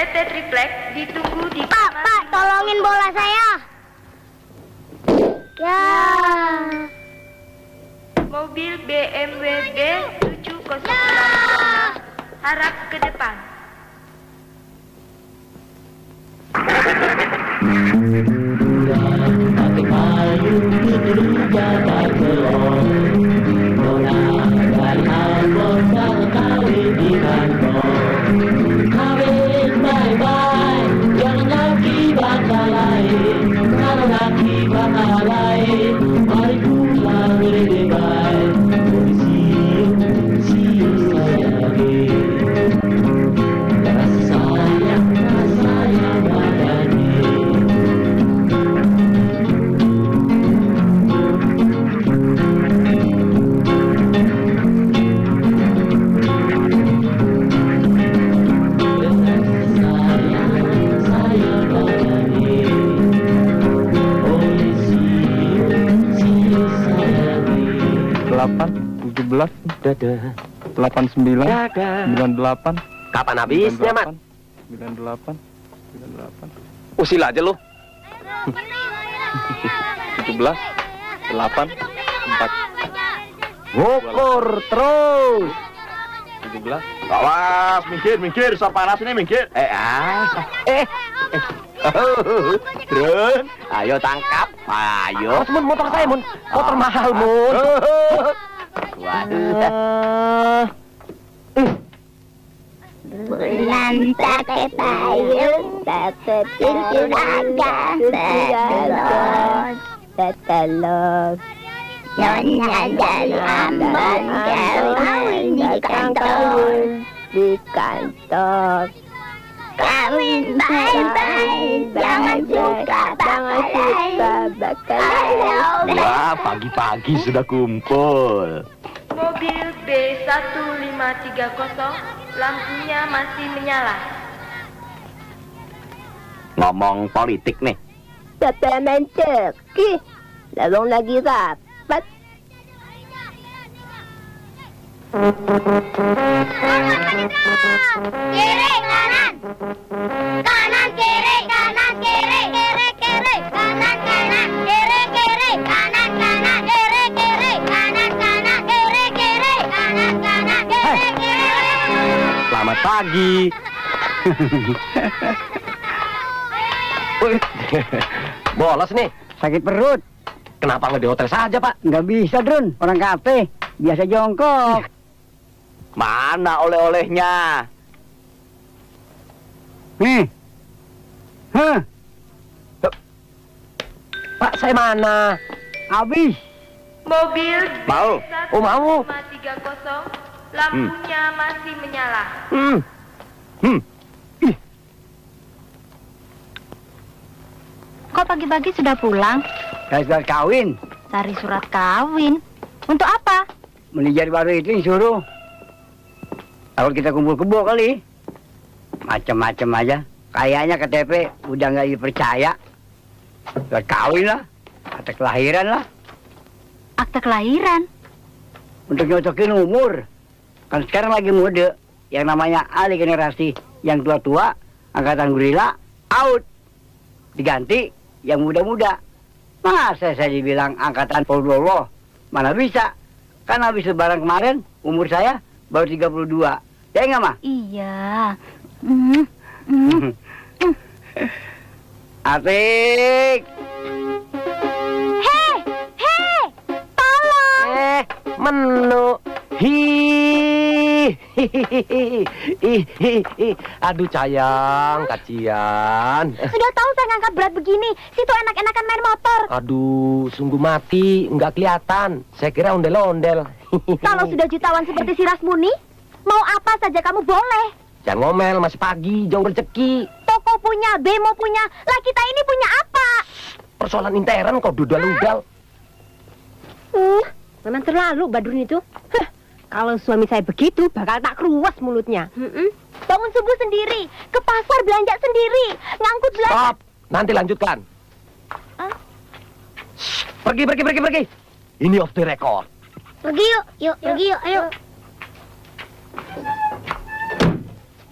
PT Triplek ditunggu di Pak, tolongin bola saya. Ya. Mobil BMW B706 harap ke depan. Dadah. 89. Dadah. 98. Kapan habisnya, Mat? 98. Usil aja lu. 17. 8. 4. Ngukur terus. 17. Awas, minggir, so panas ini minggir. Drun, ayo tangkap. Ayo. Mun, motor saya, Mun. Motor mahal, Mun. Waduh. Bulan pakai payung, pakai juragan, betelor. Nyonya dari Ambon, kawin di kantor. Kawin baik-baik, jangan suka bakal. Wah, pagi-pagi sudah kumpul. Mobil B1530 lampunya masih menyala. Ngomong politik nih. Bapak menceki, lawang lagi rapat. Kiri, kanan. Kanan, kiri, kanan, kiri, kiri, kiri. Kanan, kanan, kiri, kiri. Kanan, kanan, kiri, kiri. Kanan, kanan, kiri, kiri. Kanan, kanan, kiri, kiri. Selamat pagi. Bolos nih. Sakit perut. Kenapa nggak di hotel saja, Pak? Nggak bisa, Drun. Orang kafe. Biasa jongkok. Mana oleh-olehnya? Nih. Hah? Pak, saya mana? Habis. Mobil Mau? Oh, mau. B1530 lampunya masih menyala. Kok pagi-pagi sudah pulang? Saya sudah kawin. Cari surat kawin. Untuk apa? Manajer baru itu disuruh. Kalau kita kumpul kebo kali. Macam-macam aja. Kayaknya KTP udah nggak dipercaya. Surat kawin lah. Akte kelahiran lah. Akte kelahiran? Untuk nyocokin umur. Kan sekarang lagi mode. Yang namanya alih generasi. Yang tua-tua, angkatan gorila, out. Diganti yang muda-muda. Masa saya dibilang angkatan Pololo? Mana bisa? Kan habis lebaran kemarin, umur saya baru 32. Ya nggak, Ma? Iya. Asik. Hei! Tolong! Menu. Aduh, sayang, kacian. Sudah tahu saya ngangkat berat begini. Situ enak-enakan main motor. Aduh, sungguh mati, nggak kelihatan. Saya kira ondel-ondel. Kalau sudah jutawan seperti si Rasmuni, mau apa saja kamu boleh. Jangan ngomel, masih pagi, jauh rezeki. Toko punya, bemo punya. Lah kita ini punya apa? Persoalan intern kok dudal-udal. Memang terlalu Badrun itu. Kalau suami saya begitu, bakal tak keruas mulutnya. Bangun subuh sendiri, ke pasar belanja sendiri, ngangkut belanja. Stop, nanti lanjutkan. Pergi. Ini off the record. Pergi yuk, ayo.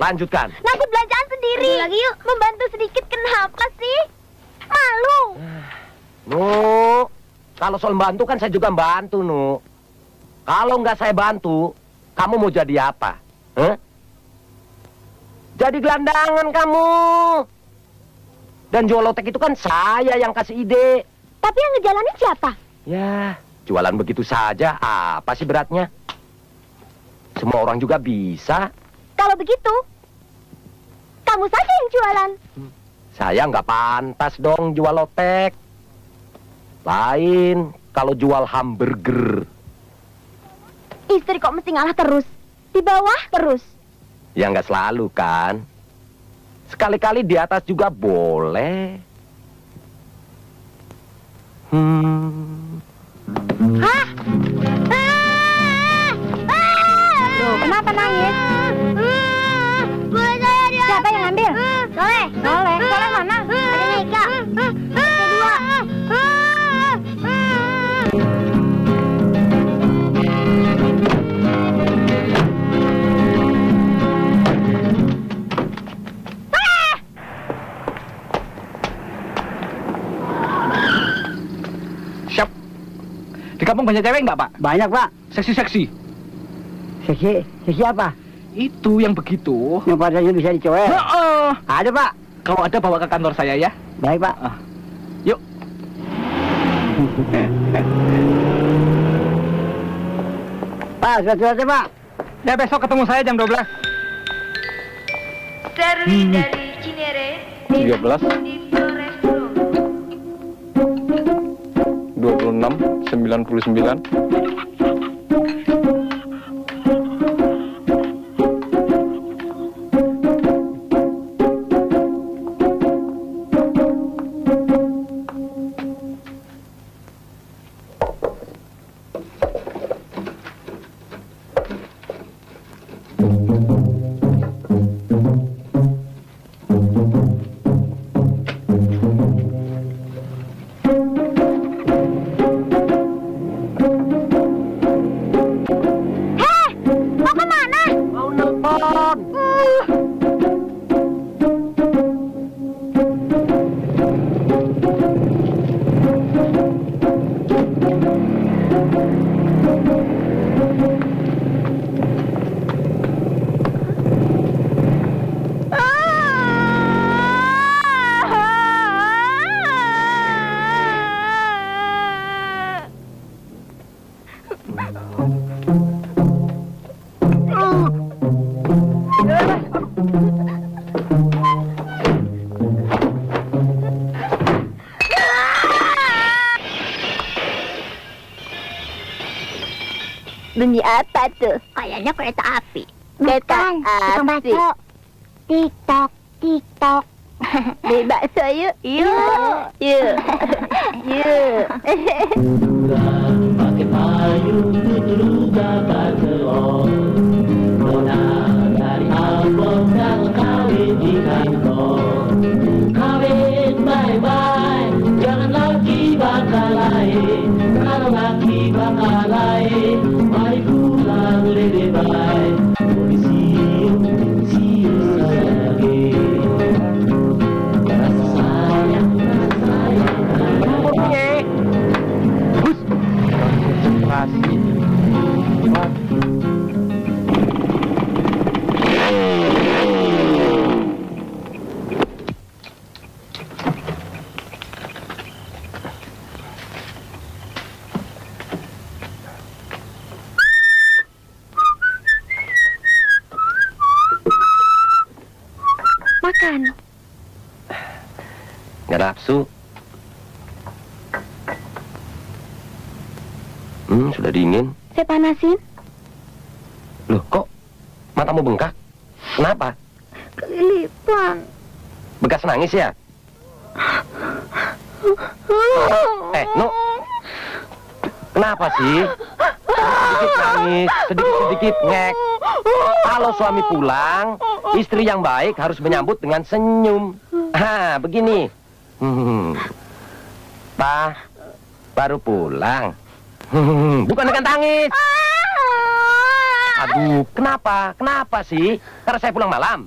lanjutkan. Ngangkut belanjaan sendiri. Lagi yuk. Membantu sedikit kenapa sih? Malu. Nu, kalau soal bantu kan saya juga bantu, Nu. Kalau nggak saya bantu, kamu mau jadi apa? Hah? Jadi gelandangan kamu. Dan jual lotek itu kan saya yang kasih ide. Tapi yang ngejalanin siapa? Ya, jualan begitu saja, apa sih beratnya? Semua orang juga bisa. Kalau begitu, kamu saja yang jualan. Saya nggak pantas dong jual lotek. Lain kalau jual hamburger. Istri kok mesti ngalah terus? Di bawah terus? Ya nggak selalu kan. Sekali-kali di atas juga boleh. Hah? Loh, kenapa nangis? Boleh saya dia. Siapa yang ngambil? Soleh. Soleh. Soleh mana? Ada Nika. Kedua. Siap. Di kampung banyak cewek nggak, Pak? Banyak, Pak. Seksi-seksi. Seksi apa? Itu yang begitu. Yang padanya bisa dicoel. Heeh. Ada, Pak. Kalau ada bawa ke kantor saya ya. Baik, Pak. Yuk. Pak, surat-suratnya, Pak. Ya besok ketemu saya jam 12. Serwi dari Cinere. 13. Di Flores Bro. 26, 99. Mau kemana? Mau nelpon. Bunyi apa tuh? Kayaknya kereta api. Bukan, tukang bakso. Tiktok, tiktok. Beli bakso yuk. Yuk. Yuk. Yuk. Pakai payung tutur bakal telur. Nona dari Ambon dan kawin di kantor. Kawin bye-bye, jangan lagi bakal lain. Kalau lagi bakal lain, mari pulang lebih baik. Polisium lagi. Rasa sayang, Konsentrasi. Makan. Nggak nafsu. Sudah dingin. Saya panasin. Loh, kok matamu bengkak? Kenapa? Kelilipan. Bekas nangis ya? Nu. Kenapa sih? Sedikit nangis, sedikit-sedikit ngek. Kalau suami pulang, istri yang baik harus menyambut dengan senyum. Begini. Pak, baru pulang. Bukan dengan tangis. Aduh, kenapa? Kenapa sih? Karena saya pulang malam.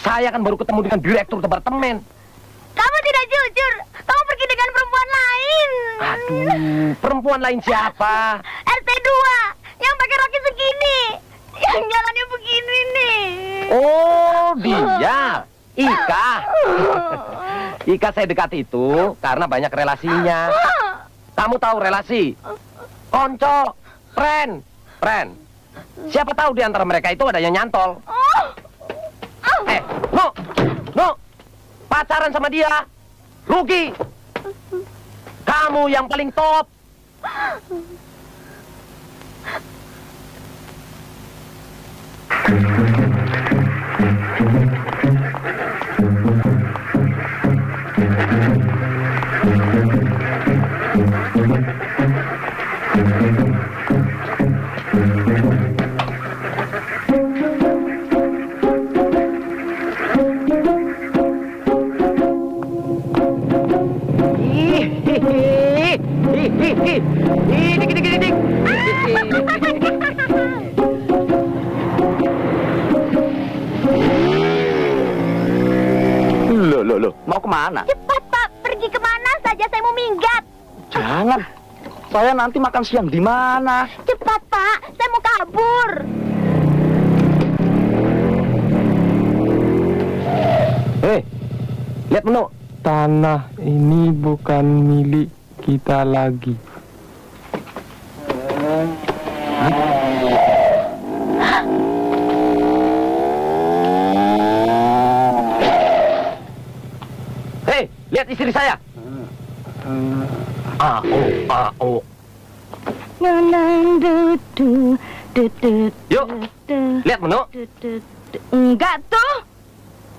Saya kan baru ketemu dengan direktur departemen. Kamu tidak jujur. Kamu pergi dengan perempuan lain. Aduh, perempuan lain siapa? RT2 yang pakai rok segini. Yang jalannya begini nih. Oh, dia. Ika. Ika saya dekati itu karena banyak relasinya. Kamu tahu relasi? Konco, friend. Siapa tahu di antara mereka itu ada yang nyantol. No. Pacaran sama dia. Rugi. Kamu yang paling top. Loh, mau kemana? Cepat, Pak. Pergi kemana saja, saya mau minggat. Jangan. Saya nanti makan siang di mana? Cepat, Pak. Saya mau kabur. Lihat menu. Tanah ini bukan milik kita lagi. Lihat istri saya. Yuk, lihat menu. Enggak tuh.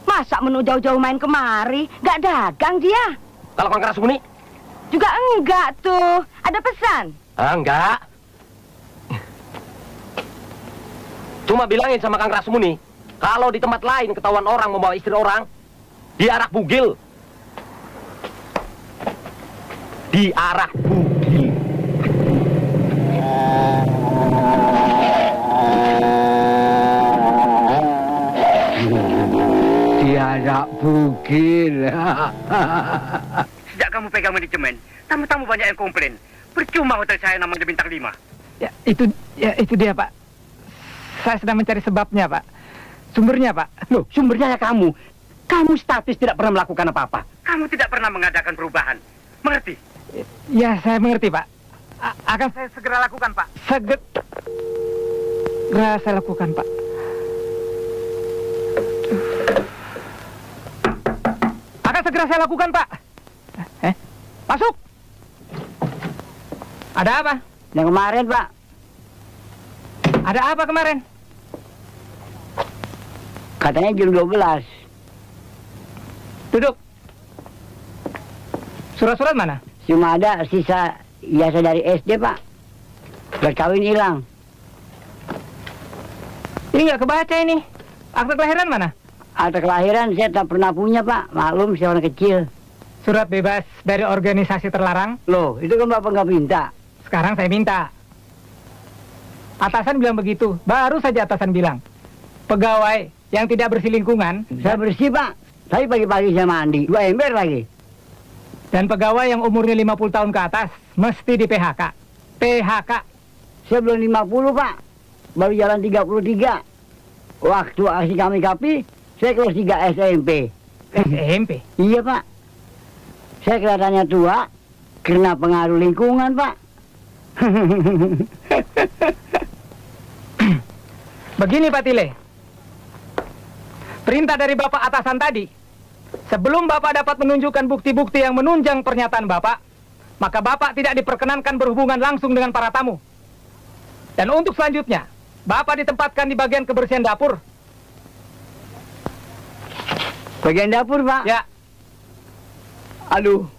Masa menu jauh-jauh main kemari? Enggak dagang dia. Kalau Kang Krasmuni? Juga enggak tuh. Ada pesan? Enggak. Cuma bilangin sama Kang Krasmuni, kalau di tempat lain ketahuan orang membawa istri orang, diarak bugil. Diarak bugil. Diarak bugil. Sejak kamu pegang manajemen, tamu-tamu banyak yang komplain. Percuma hotel saya namanya bintang 5. Ya, itu dia, Pak. Saya sedang mencari sebabnya, Pak. Sumbernya, Pak. Loh, sumbernya ya kamu. Kamu statis tidak pernah melakukan apa-apa. Kamu tidak pernah mengadakan perubahan. Mengerti? Ya, saya mengerti, Pak. Akan saya segera lakukan, Pak. Segera saya lakukan, Pak. Akan segera saya lakukan, Pak. Masuk. Ada apa? Yang kemarin, Pak. Ada apa kemarin? Katanya jam 12. Duduk. Surat-surat mana? Cuma ada sisa ijazah dari SD, Pak. Buat kawin hilang. Ini nggak kebaca ini. Akte kelahiran mana? Akte kelahiran saya tak pernah punya, Pak. Maklum, saya orang kecil. Surat bebas dari organisasi terlarang? Loh, itu kan Bapak nggak minta. Sekarang saya minta. Atasan bilang begitu. Baru saja atasan bilang. Pegawai yang tidak bersih lingkungan. Saya bersih, Pak. Tapi pagi-pagi saya mandi. 2 ember lagi. Dan pegawai yang umurnya 50 tahun ke atas mesti di PHK. PHK. Saya belum 50, Pak. Baru jalan 33. Waktu aksi kami kapi, saya kelas 3 SMP. SMP? Iya, Pak. Saya kelihatannya tua karena pengaruh lingkungan, Pak. Begini, Pak Tile. Perintah dari Bapak atasan tadi. Sebelum Bapak dapat menunjukkan bukti-bukti yang menunjang pernyataan Bapak, maka Bapak tidak diperkenankan berhubungan langsung dengan para tamu. Dan untuk selanjutnya, Bapak ditempatkan di bagian kebersihan dapur. Bagian dapur, Pak? Ya. Aduh.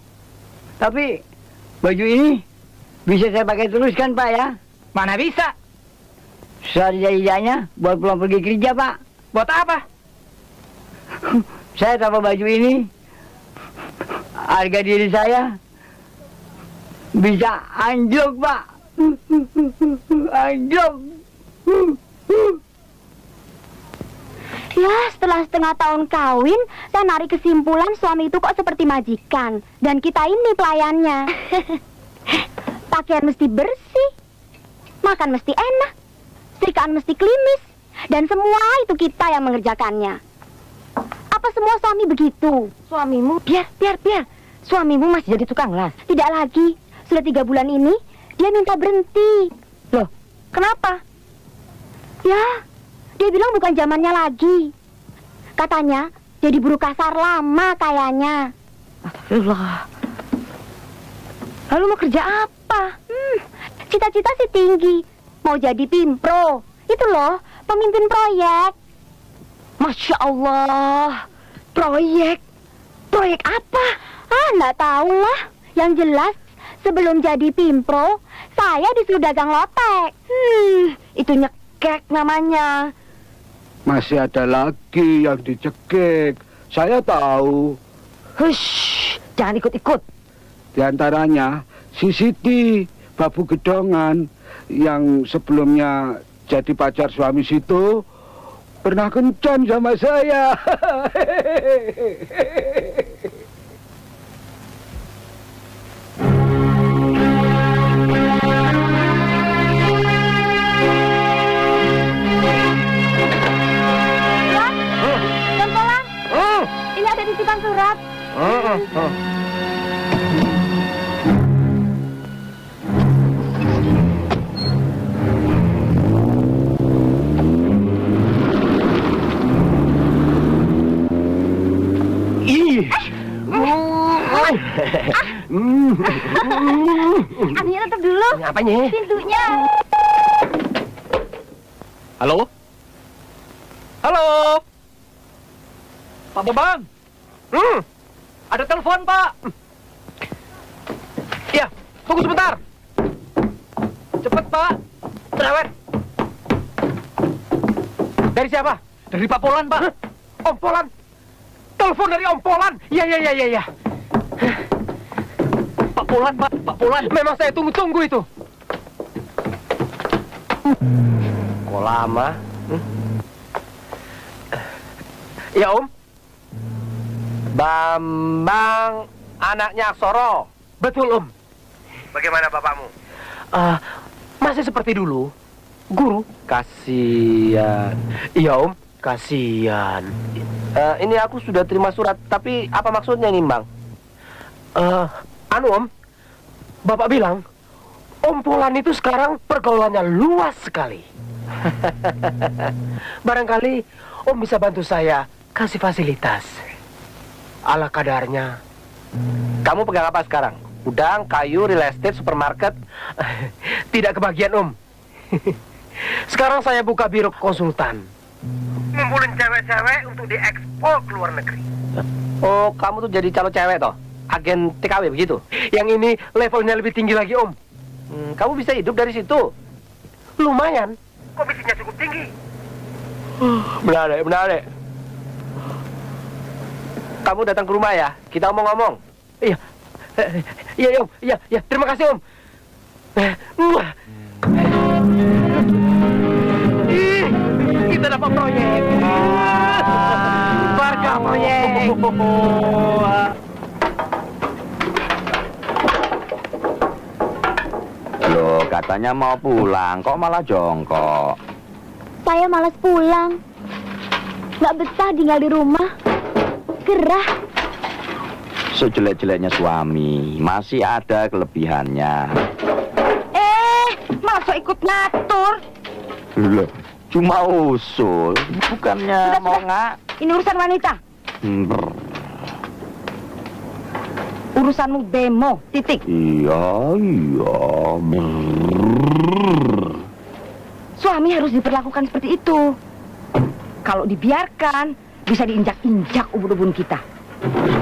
Tapi baju ini bisa saya pakai terus kan, Pak, ya? Mana bisa? Sehari-harinya buat pulang pergi kerja, Pak. Buat apa? Saya tanpa baju ini, harga diri saya bisa anjlok, Pak. Anjlok. Ya, setelah setengah tahun kawin, saya narik kesimpulan suami itu kok seperti majikan. Dan kita ini pelayannya. Pakaian mesti bersih, makan mesti enak, setrikaan mesti klimis, dan semua itu kita yang mengerjakannya. Apa semua suami begitu? Suamimu, biar. Suamimu masih jadi tukang las? Tidak lagi. Sudah 3 bulan ini, dia minta berhenti. Loh, kenapa? Ya, dia bilang bukan zamannya lagi. Katanya, jadi buruh kasar lama kayaknya. Astagfirullah. Lalu mau kerja apa? Cita-cita sih tinggi. Mau jadi pimpro. Itu loh, pemimpin proyek. Masya Allah. Proyek? Proyek apa? Nggak tahu lah. Yang jelas, sebelum jadi pimpro, saya disuruh dagang lotek. Itu nyekek namanya. Masih ada lagi yang dicekik. Saya tahu. Hush, jangan ikut-ikut. Di antaranya si Siti, babu gedongan, yang sebelumnya jadi pacar suami situ, pernah kencan sama saya. Ini ada titipan surat. Aninya tutup dulu. Apanya? Pintunya. Halo? Halo? Pak Bambang? Ada telepon, Pak. Iya, tunggu sebentar. Cepet, Pak. Cerewet. Dari siapa? Dari Pak Polan, Pak. Om Polan. Telepon dari Om Polan. Iya. Pak Polan, Pak. Pak Polan. Memang saya tunggu-tunggu itu. Kok lama? Ya, Om. Bambang anaknya Aksoro. Betul, Om. Bagaimana bapakmu? Masih seperti dulu. Guru. Kasihan. Iya, Om. Kasihan. Ini aku sudah terima surat, tapi apa maksudnya ini, Bang? Om. Bapak bilang, Om Polan itu sekarang pergaulannya luas sekali. Barangkali Om bisa bantu saya kasih fasilitas. Ala kadarnya. Kamu pegang apa sekarang? Udang, kayu, real estate, supermarket? Tidak kebagian, Om. Sekarang saya buka biro konsultan. Ngumpulin cewek-cewek untuk diekspor ke luar negeri. Oh, kamu tuh jadi calon cewek toh? Agen TKW begitu? Yang ini levelnya lebih tinggi lagi, Om. Kamu bisa hidup dari situ? Lumayan. Komisinya cukup tinggi. Menarik. Kamu datang ke rumah ya? Kita ngomong-ngomong. Iya, Om. Iya. Terima kasih, Om. Kita dapat proyek. Warga proyek. Loh, katanya mau pulang, kok malah jongkok? Saya malas pulang. Nggak betah tinggal di rumah. Gerah. Sejelek-jeleknya suami, masih ada kelebihannya. Masuk ikut ngatur. Loh, cuma usul, bukannya Sudah. mau nggak? Ini urusan wanita. Urusanmu bemo, titik. Iya. Suami harus diperlakukan seperti itu. Kalau dibiarkan, bisa diinjak-injak ubun-ubun kita.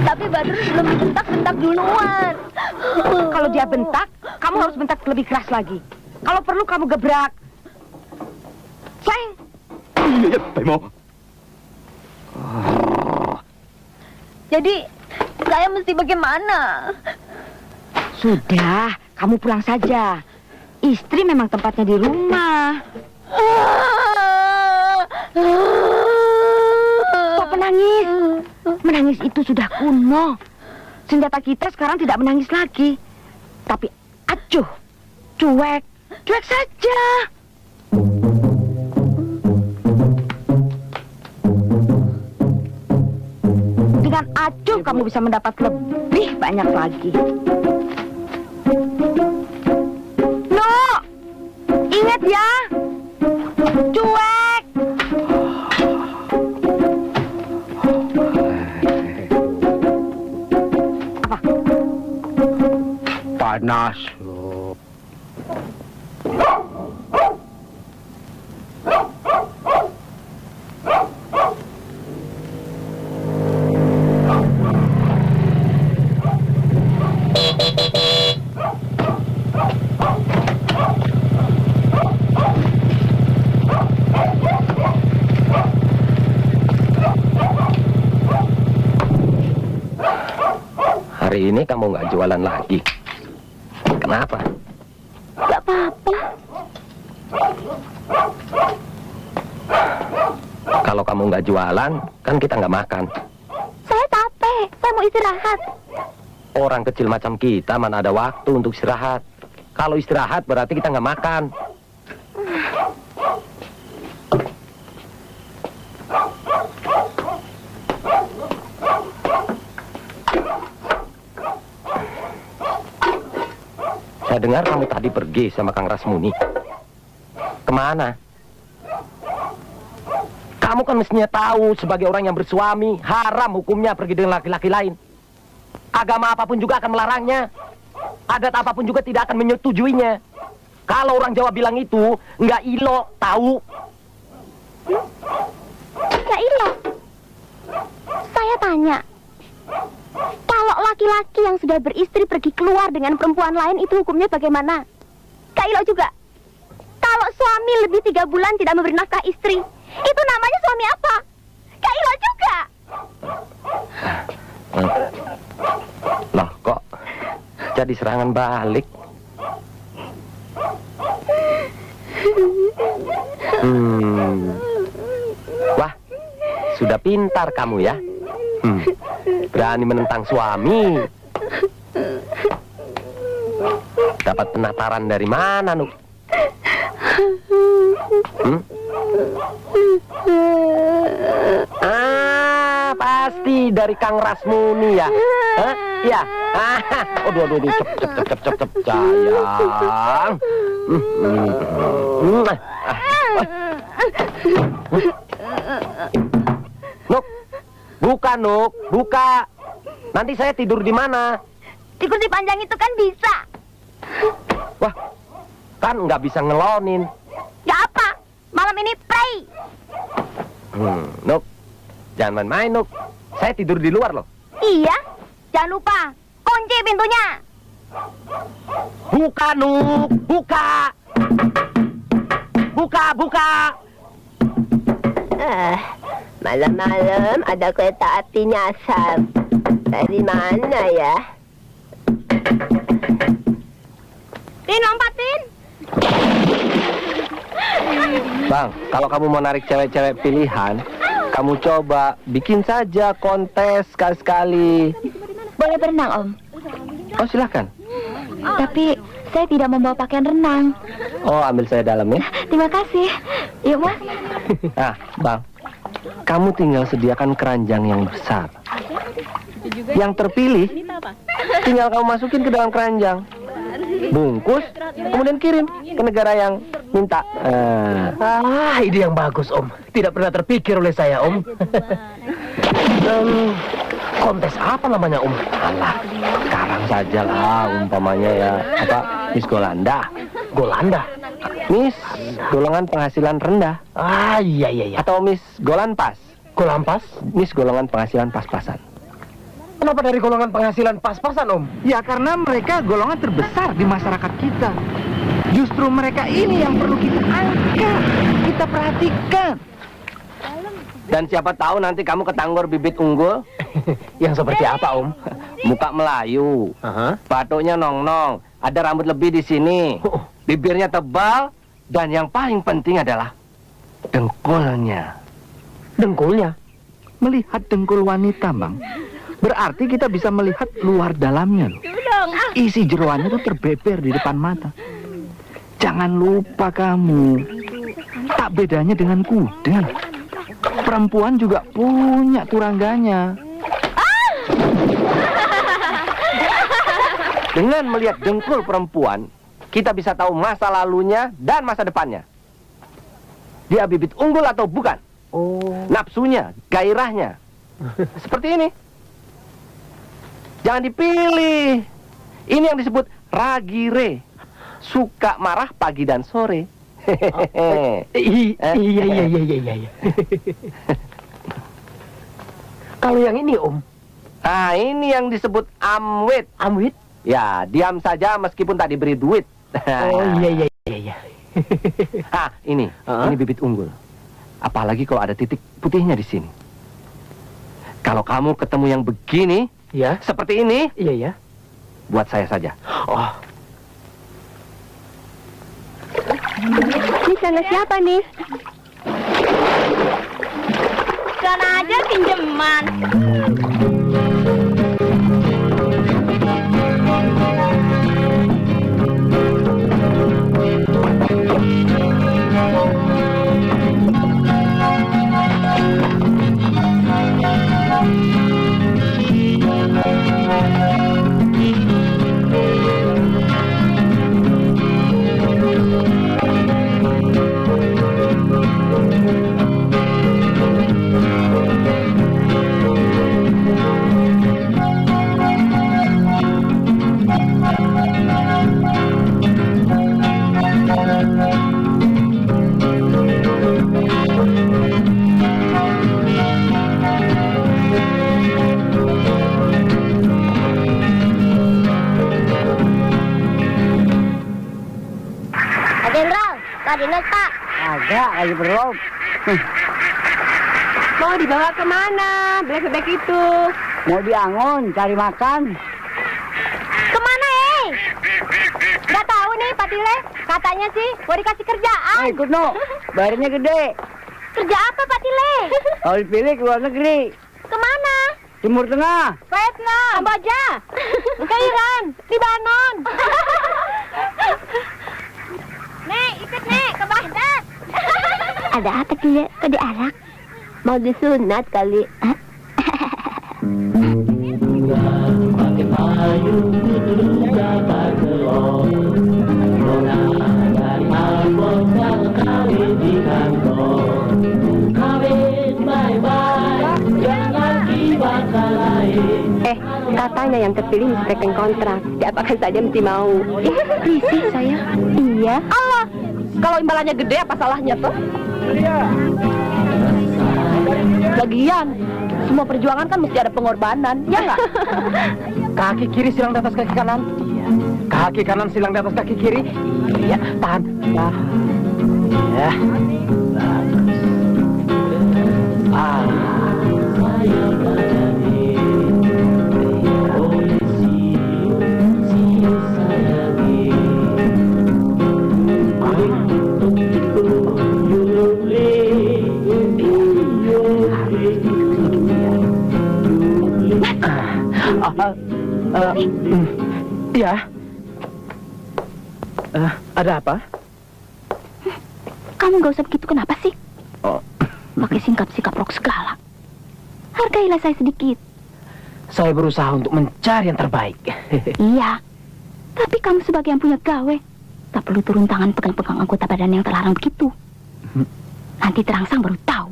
Tapi Badrun belum dibentak-bentak duluan. Kalau dia bentak, kamu harus bentak lebih keras lagi. Kalau perlu kamu gebrak. Sayang. Iya, bemo. Jadi, saya mesti bagaimana? Sudah, kamu pulang saja. Istri memang tempatnya di rumah. Kok menangis? Menangis itu sudah kuno. Senjata kita sekarang tidak menangis lagi. Tapi acuh, cuek saja. Dengan acuh kamu bisa mendapat lebih banyak lagi. No, ingat ya, cuek. Apa? Panas. Hari ini kamu nggak jualan lagi. Kenapa? Gak apa-apa. Kalau kamu nggak jualan, kan kita nggak makan. Saya capek. Saya mau istirahat. Orang kecil macam kita mana ada waktu untuk istirahat. Kalau istirahat berarti kita nggak makan. Saya dengar kamu tadi pergi sama Kang Rasmuni. Kemana? Kamu kan mestinya tahu sebagai orang yang bersuami, haram hukumnya pergi dengan laki-laki lain. Agama apapun juga akan melarangnya. Adat apapun juga tidak akan menyetujuinya. Kalau orang Jawa bilang itu, nggak ilo, tahu? Gak ilo. Saya tanya. Kalau laki-laki yang sudah beristri pergi keluar dengan perempuan lain, itu hukumnya bagaimana? Kak Ilo juga. Kalau suami lebih 3 bulan tidak memberi nafkah istri, itu namanya suami apa? Kak Ilo juga. Loh, kok jadi serangan balik? Wah, sudah pintar kamu ya. Berani menentang suami. Dapat penataran dari mana, Nuk? Pasti dari Kang Rasmuni ya? Hah? Iya. Aduh, cep, sayang. Nuk, buka, Nuk, buka. Nanti saya tidur di mana? Di kursi panjang itu kan bisa. Wah, kan nggak bisa ngelonin. Gak apa, malam ini play. Nuk, jangan main-main, Nuk. Saya tidur di luar loh. Iya, jangan lupa kunci pintunya. Buka, Nuk, buka. Buka. Malam-malam ada kereta api nyasar. Dari mana ya? Tin, lompatin. Bang, kalau kamu mau narik cewek-cewek pilihan, kamu coba bikin saja kontes sekali-sekali. Boleh berenang, Om. Oh, silakan. Tapi saya tidak membawa pakaian renang. Oh, ambil saya dalam ya. Terima kasih. Yuk, Mas. Bang, kamu tinggal sediakan keranjang yang besar. Yang terpilih, tinggal kamu masukin ke dalam keranjang. Bungkus, kemudian kirim ke negara yang minta. Ide yang bagus, Om. Tidak pernah terpikir oleh saya, Om. Kontes apa namanya, Om? Alah, sekarang saja lah umpamanya ya. Miss Golanda. Golanda? Miss golongan penghasilan rendah. Iya. Atau Miss Golanpas. Golanpas? Miss golongan penghasilan pas-pasan. Kenapa dari golongan penghasilan pas-pasan, Om? Ya karena mereka golongan terbesar di masyarakat kita. Justru mereka ini yang perlu kita angkat, kita perhatikan. Dan siapa tahu nanti kamu ketanggor bibit unggul. Yang seperti apa, Om? Muka Melayu, batuknya nong-nong, ada rambut lebih di sini, bibirnya tebal, dan yang paling penting adalah dengkulnya Dengkulnya? Melihat dengkul wanita, Bang. Berarti kita bisa melihat luar dalamnya loh. Isi jeroannya tuh terbeber di depan mata. Jangan lupa kamu, tak bedanya dengan kuda. Perempuan juga punya turangganya. Dengan melihat dengkul perempuan, kita bisa tahu masa lalunya dan masa depannya. Dia bibit unggul atau bukan? Nafsunya, gairahnya. Seperti ini. Jangan dipilih. Ini yang disebut ragire. Suka marah pagi dan sore. Iya. Kalau yang ini, Om? Nah, ini yang disebut amwit. Amwit? Ya, diam saja meskipun tak diberi duit. Iya. Ini bibit unggul. Apalagi kalau ada titik putihnya di sini. Kalau kamu ketemu yang begini, ya, seperti ini, iya. Buat saya saja. Ini sana siapa nih? Sana aja pinjeman. Dinas, Pak. Agak, lagi belum. Mau dibawa kemana? Bebek itu. Mau diangon, cari makan. Kemana, Nggak tahu nih, Pak Tile. Katanya sih mau dikasih kerjaan. Ikut, No. Bayarnya gede. Kerja apa, Pak Tile? Kalau dipilih ke luar negeri. Kemana? Timur Tengah. Vietnam. Kamboja. Ke Iran. Libanon. Nek, ikut Nek, ke Baghdad. Ada apa dia? Kok diarak? Mau disunat kali. Pakai payung putru dapat telur. Nona dari Ambon dan kawin di kantor. Kawin bye-bye, jangan dibakar lain. Katanya yang terpilih mesti rekening kontrak. Siapakan saja mesti mau. Risih saya. Iya. Allah, kalau imbalannya gede apa salahnya tuh? Lagian, semua perjuangan kan mesti ada pengorbanan, ya nggak? Kaki kiri silang di atas kaki kanan. Iya. Kaki kanan silang di atas kaki kiri. Iya, tahan. Ya. Ya. Ada apa? Kamu nggak usah begitu, kenapa sih? Pakai singkap-singkap rok segala. Hargailah saya sedikit. Saya berusaha untuk mencari yang terbaik. Iya. Tapi kamu sebagai yang punya gawe, tak perlu turun tangan pegang-pegang anggota badan yang terlarang begitu. Nanti terangsang baru tahu.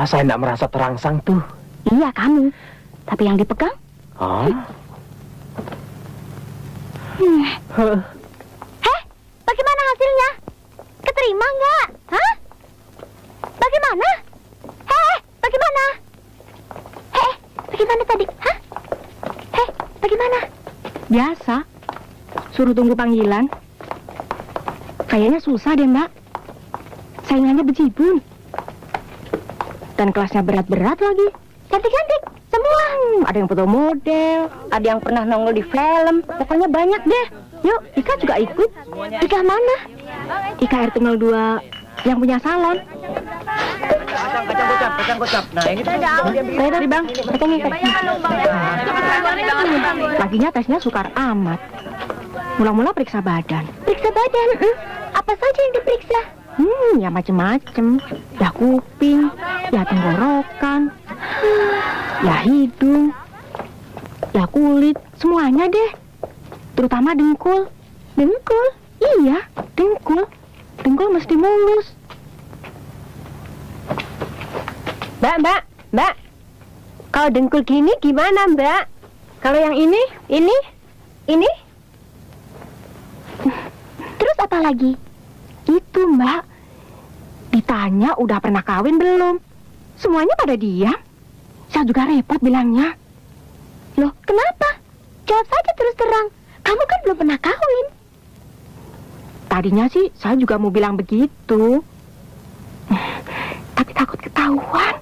Saya tidak merasa terangsang tuh. Iya, kamu. Tapi yang dipegang? Bagaimana hasilnya? Keterima nggak? Hah? Bagaimana? Bagaimana? Bagaimana tadi? Hah? Bagaimana? Biasa. Suruh tunggu panggilan. Kayaknya susah deh, Mbak. Saingannya bejibun. Dan kelasnya berat-berat lagi. Cantik-cantik. Semua. Ada yang foto model, ada yang pernah nongol di film. Pokoknya banyak deh. Yuk, Ika juga ikut. Ika mana? Ika RT02 yang punya salon. kacang kocap. Nah, ini tuh Saya tadi bang, kacangnya paginya tesnya sukar amat. Mula-mula periksa badan. Periksa badan? Apa saja yang diperiksa? Ya macem-macem. Ya kuping, ya tenggorokan, ya hidung, ya kulit, semuanya deh. Terutama dengkul. Dengkul? Iya, dengkul. Dengkul mesti mulus. Mbak. Kalau dengkul gini gimana, Mbak? Kalau yang ini? Terus apa lagi? Itu, Mbak. Ditanya udah pernah kawin belum? Semuanya pada diam. Saya juga repot bilangnya. Loh, kenapa? Jawab saja terus terang. Kamu kan belum pernah kawin. Tadinya sih saya juga mau bilang begitu. Tapi takut ketahuan.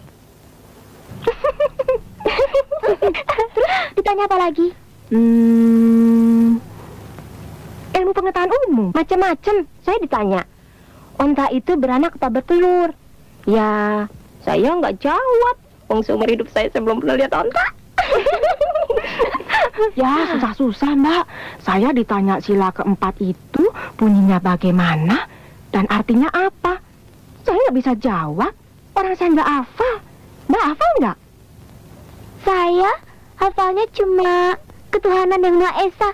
Terus ditanya apa lagi? Ilmu pengetahuan umum. Macam-macam. Saya ditanya, onta itu beranak atau bertelur? Ya, saya nggak jawab. Wong seumur hidup saya belum pernah lihat onta. Ya, susah-susah, Mbak. Saya ditanya sila keempat itu bunyinya bagaimana dan artinya apa. Saya nggak bisa jawab. Orang saya nggak hafal. Mbak hafal nggak? Saya hafalnya cuma ketuhanan yang Maha Esa.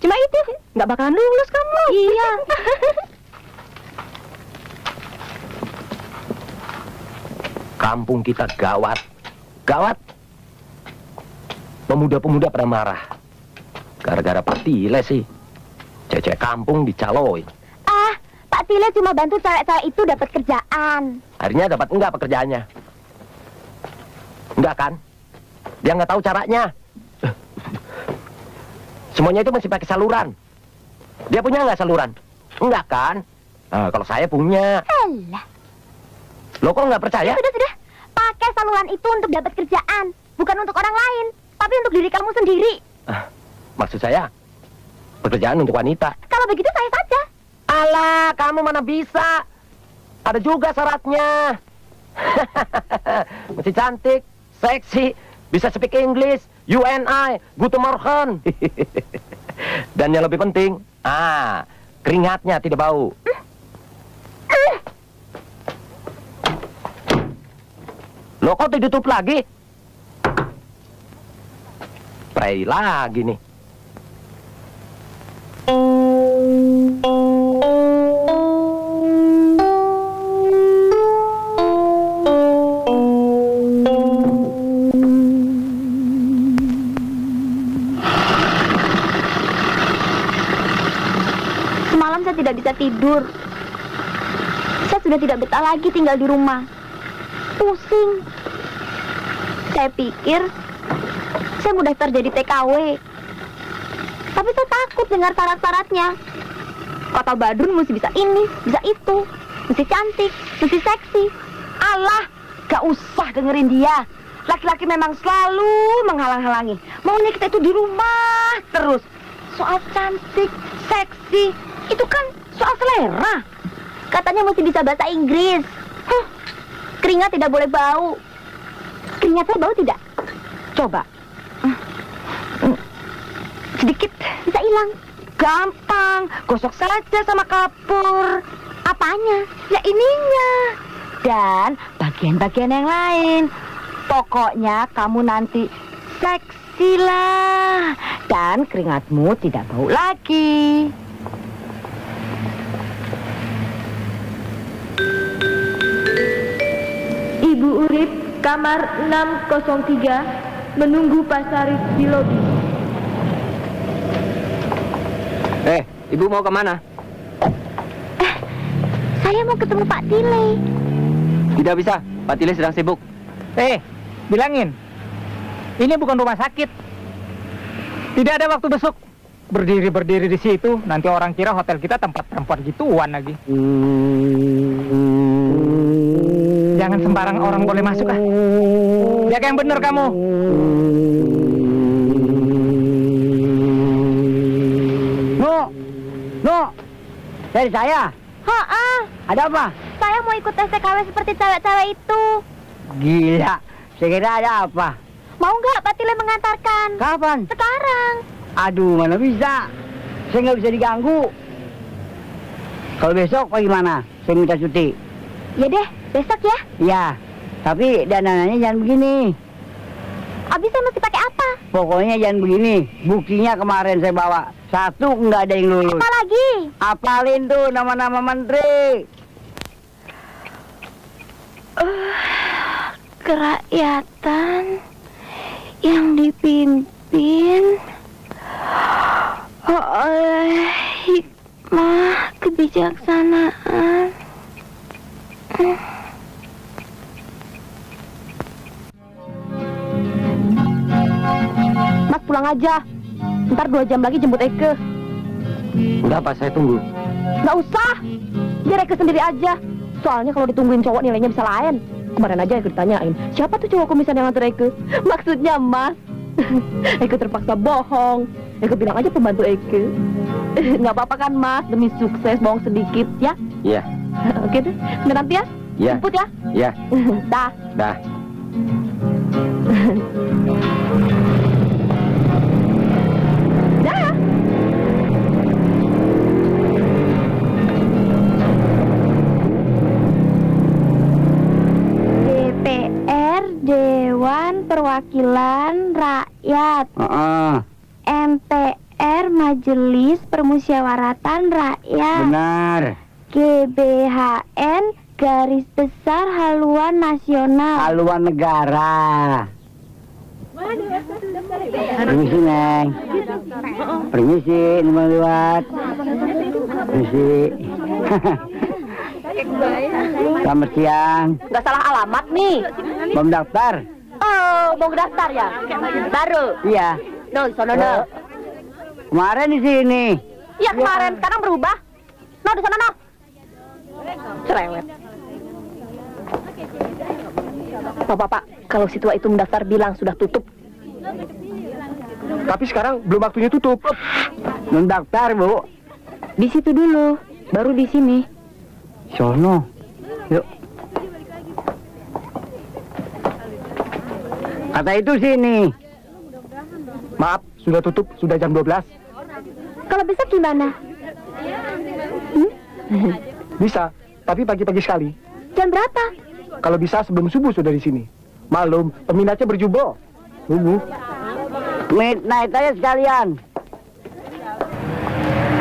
Cuma itu? Nggak bakalan lulus kamu. Iya. kampung kita gawat. Gawat. Pemuda-pemuda pada marah. Gara-gara Pak Tile sih. Cewek kampung dicaloin. Pak Tile cuma bantu cewek-cewek itu dapat kerjaan. Akhirnya dapat enggak pekerjaannya? Enggak kan? Dia nggak tahu caranya. Semuanya itu masih pakai saluran. Dia punya nggak saluran? Enggak kan? Nah, kalau saya punya. Alah. Lo kok nggak percaya? Sudah. Pakai saluran itu untuk dapat kerjaan. Bukan untuk orang lain. Tapi untuk diri kamu sendiri. Maksud saya, pekerjaan untuk wanita. Kalau begitu saya saja. Alah, kamu mana bisa? Ada juga syaratnya. Mesti cantik, seksi, bisa speak English, you and I, guten Morgen. Dan yang lebih penting, keringatnya tidak bau. Loh, kok ditutup lagi? Spray lagi nih. Semalam saya tidak bisa tidur. Saya sudah tidak betah lagi tinggal di rumah. Pusing. Saya pikir saya mau daftar jadi TKW. Tapi saya takut dengar syarat-syaratnya. Kata Badrun mesti bisa ini, bisa itu. Mesti cantik, mesti seksi. Alah, gak usah dengerin dia. Laki-laki memang selalu menghalang-halangi. Maunya kita itu di rumah terus. Soal cantik, seksi, itu kan soal selera. Katanya mesti bisa bahasa Inggris. Keringat tidak boleh bau. Keringat saya bau tidak? Coba. Sedikit, bisa hilang. Gampang, gosok saja sama kapur. Apanya? Ya ininya. Dan bagian-bagian yang lain. Pokoknya kamu nanti seksi lah. Dan keringatmu tidak bau lagi. Ibu Urip, kamar 603, menunggu Pak Sarif di lobi. Ibu mau kemana? Saya mau ketemu Pak Tile. Tidak bisa, Pak Tile sedang sibuk. Bilangin, ini bukan rumah sakit. Tidak ada waktu besuk. Berdiri di situ, nanti orang kira hotel kita tempat perempuan gituan lagi. Jangan sembarang orang boleh masuk Jaga yang bener kamu. No, dari saya. Ha-ah. Ada apa? Saya mau ikut STKW seperti cewek-cewek itu. Gila, saya kira ada apa? Mau nggak Pak Tile mengantarkan? Kapan? Sekarang. Aduh, mana bisa. Saya nggak bisa diganggu. Kalau besok bagaimana? Saya minta cuti. Ya deh, besok ya. Iya, tapi dananannya jangan begini. Abis saya mesti pakai apa? Pokoknya jangan begini. Buktinya kemarin saya bawa. Satu nggak ada yang lulus. Apa lagi? Apalin tuh nama-nama menteri. Kerakyatan yang dipimpin oleh hikmah kebijaksanaan. Mas pulang aja. Ntar 2 jam lagi jemput Eke. Enggak, Pak, saya tunggu. Nggak usah. Biar Eke sendiri aja. Soalnya kalau ditungguin cowok nilainya bisa lain. Kemarin aja Eke ditanyain, siapa tuh cowok kumisan yang nganter Eke? Maksudnya Mas. Eke terpaksa bohong. Eke bilang aja pembantu Eke. Nggak apa-apa kan Mas, demi sukses bohong sedikit ya. Iya. Oke deh, sampai nanti ya. Iya. Jemput ya. Iya. Dah. Dah. Dah. DPR, Dewan Perwakilan Rakyat. MPR, Majelis Permusyawaratan Rakyat. Benar. GBHN, Garis Besar Haluan Nasional. Haluan negara. Permisi, Neng. Permisi, nomor lewat. Permisi. Selamat siang. Nggak salah alamat nih. Mau daftar? Oh, mau daftar ya? Baru? Iya. No, sono no. Kemarin di sini. Iya kemarin, sekarang berubah. No, di sana no. Cerewet. Pak, kalau si tua itu mendaftar bilang sudah tutup. Tapi sekarang belum waktunya tutup. Mendaftar, Bu. Di situ dulu, baru di sini. Sono. Yuk. Kata itu sini. Maaf, sudah tutup, sudah jam 12. Kalau besok gimana? Bisa, tapi pagi-pagi sekali. Jam berapa? Kalau bisa sebelum subuh sudah di sini. Malum, peminatnya berjubel. Midnight aja sekalian.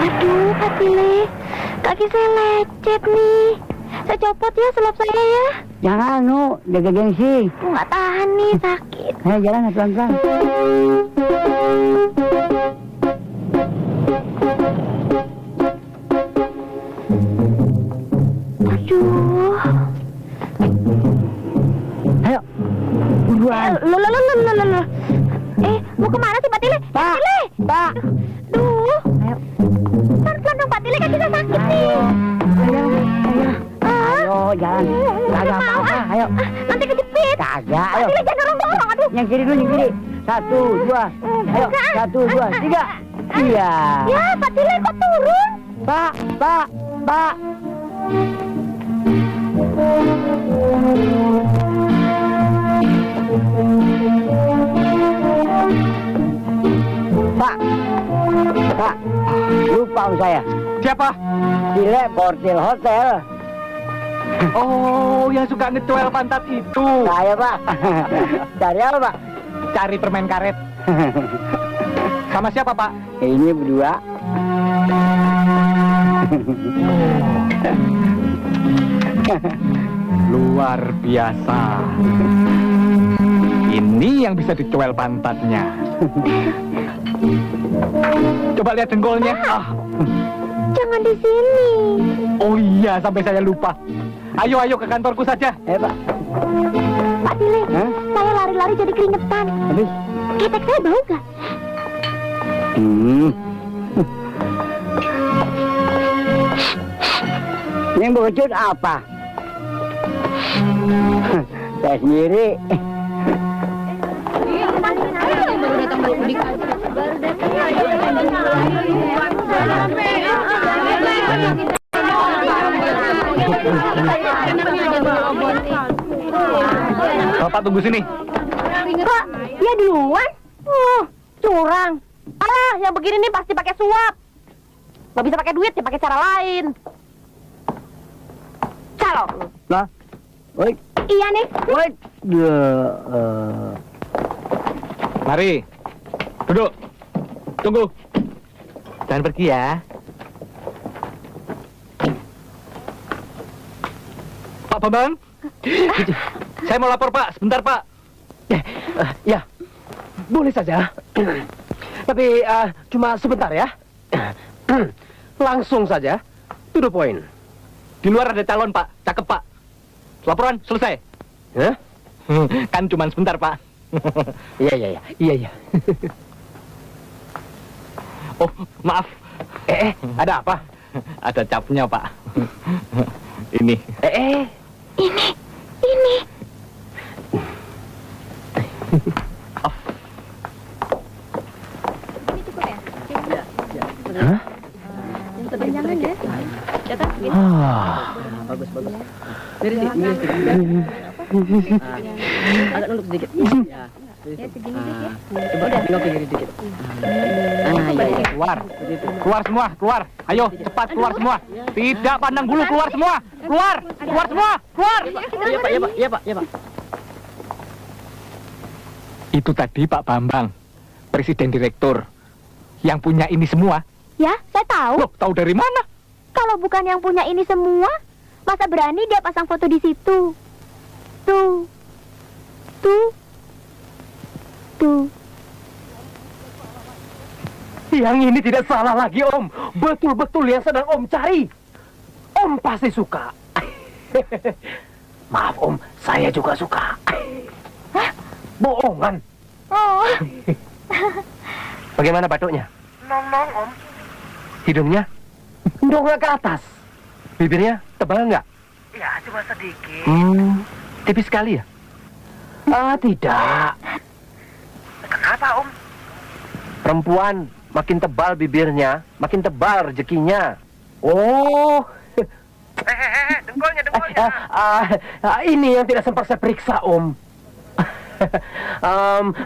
Aduh, Pak Tile. Kaki saya lecet nih. Saya copot ya selop saya ya. Jangan, Nu. Jaga gengsi. Aku nggak tahan nih, sakit. Ayo jalan pelan-pelan. Aduh. Ayo. Buruan. Loh. Mau kemana sih Pak Tile? Pak. Tile. Pak. Duh. Ayo. Pelan-pelan dong Pak Tile, kaki saya sakit nih. Ayo, jalan. Kagak apa-apa, ayo. Nanti kejepit. Kagak, Pak ayo. Tile jangan dorong-dorong, aduh. Yang kiri dulu, yang kiri. 1, 2. Ayo, 1, 2, 3. Iya. Ya, Pak Tile kok turun? Pak. Pak, lupa om saya. Siapa? Tile Portil Hotel. Oh, yang suka ngecuel pantat itu. Saya, Pak. Dari apa, Pak? Cari permen karet. Sama siapa, Pak? Ini berdua. Luar biasa. Ini yang bisa dicuel pantatnya. Coba lihat jenggolnya. Jangan di sini. Oh iya, sampai saya lupa. Ayo ke kantorku saja. Pak. Pak Tile, saya lari-lari jadi keringetan. Habis? Ketek saya bau gak? Yang bocor apa? Saya sendiri. Bapak tunggu sini. Pak, dia duluan. Curang. Ah, yang begini nih pasti pakai suap. Nggak bisa pakai duit, ya pakai cara lain. Calo. Lah, baik. Iya nih. Baik. Mari. Duduk. Tunggu. Jangan pergi ya. Pak Bambang. Saya mau lapor, Pak. Sebentar, Pak. Ya, boleh saja. Tapi cuma sebentar ya. Langsung saja. To the point. Di luar ada calon, Pak. Cakep, Pak. Laporan selesai. Hah? Kan cuma sebentar, Pak. Iya. Oh, maaf. Ada apa? Ada capnya, Pak. Ini. Ini. Hah? Bagus. Miris sedikit. Agak nunduk sedikit. Ya. Segini dikit ya. Coba tengok kiri dikit. Keluar semua, keluar. Ayo, cepat keluar semua. Tidak pandang bulu, keluar semua. Keluar semua, keluar. Iya, Pak. Itu tadi Pak Bambang, Presiden Direktur, yang punya ini semua. Ya, saya tahu. Loh, tahu dari mana? Kalau bukan yang punya ini semua, masa berani dia pasang foto di situ? Tuh. Yang ini tidak salah lagi, Om. Betul-betul yang sedang Om cari. Om pasti suka. Maaf, Om. Saya juga suka. Hah? Bohongan. Oh. Bagaimana batuknya? Nong, Om. Hidungnya? Dongak ke atas. Bibirnya tebal nggak? Ya, cuma sedikit. Tipis sekali ya? Tidak. Kenapa, Om? Perempuan makin tebal bibirnya, makin tebal rezekinya. Oh. Dengkulnya. Ini yang tidak sempat saya periksa, Om.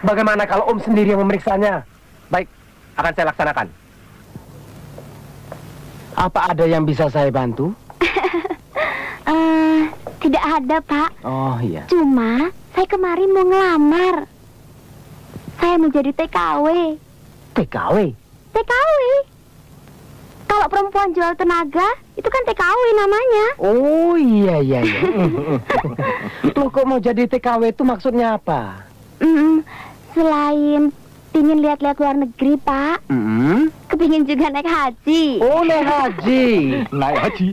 Bagaimana kalau Om sendiri yang memeriksanya? Baik, akan saya laksanakan. Apa ada yang bisa saya bantu? Tidak ada, Pak. Oh, iya. Cuma saya kemarin mau ngelamar. Saya mau jadi TKW. TKW? TKW. Kalau perempuan jual tenaga, itu kan TKW namanya. Oh, iya. Loh, kok mau jadi TKW itu maksudnya apa? Selain pingin lihat-lihat luar negeri, Pak. Kepingin juga naik haji. Oh, naik haji. Naik haji.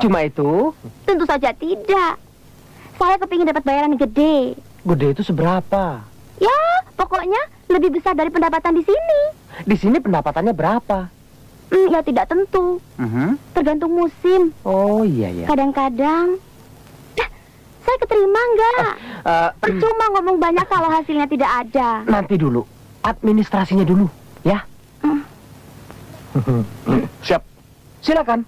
Cuma itu? Tentu saja tidak. Saya kepingin dapat bayaran gede. Gede itu seberapa? Ya, pokoknya lebih besar dari pendapatan di sini. Di sini pendapatannya berapa? Ya tidak tentu. Tergantung musim. Oh, iya. Kadang-kadang saya keterima enggak? Percuma ngomong banyak kalau hasilnya tidak ada. Nanti dulu. Administrasinya dulu, ya. Siap. Silakan.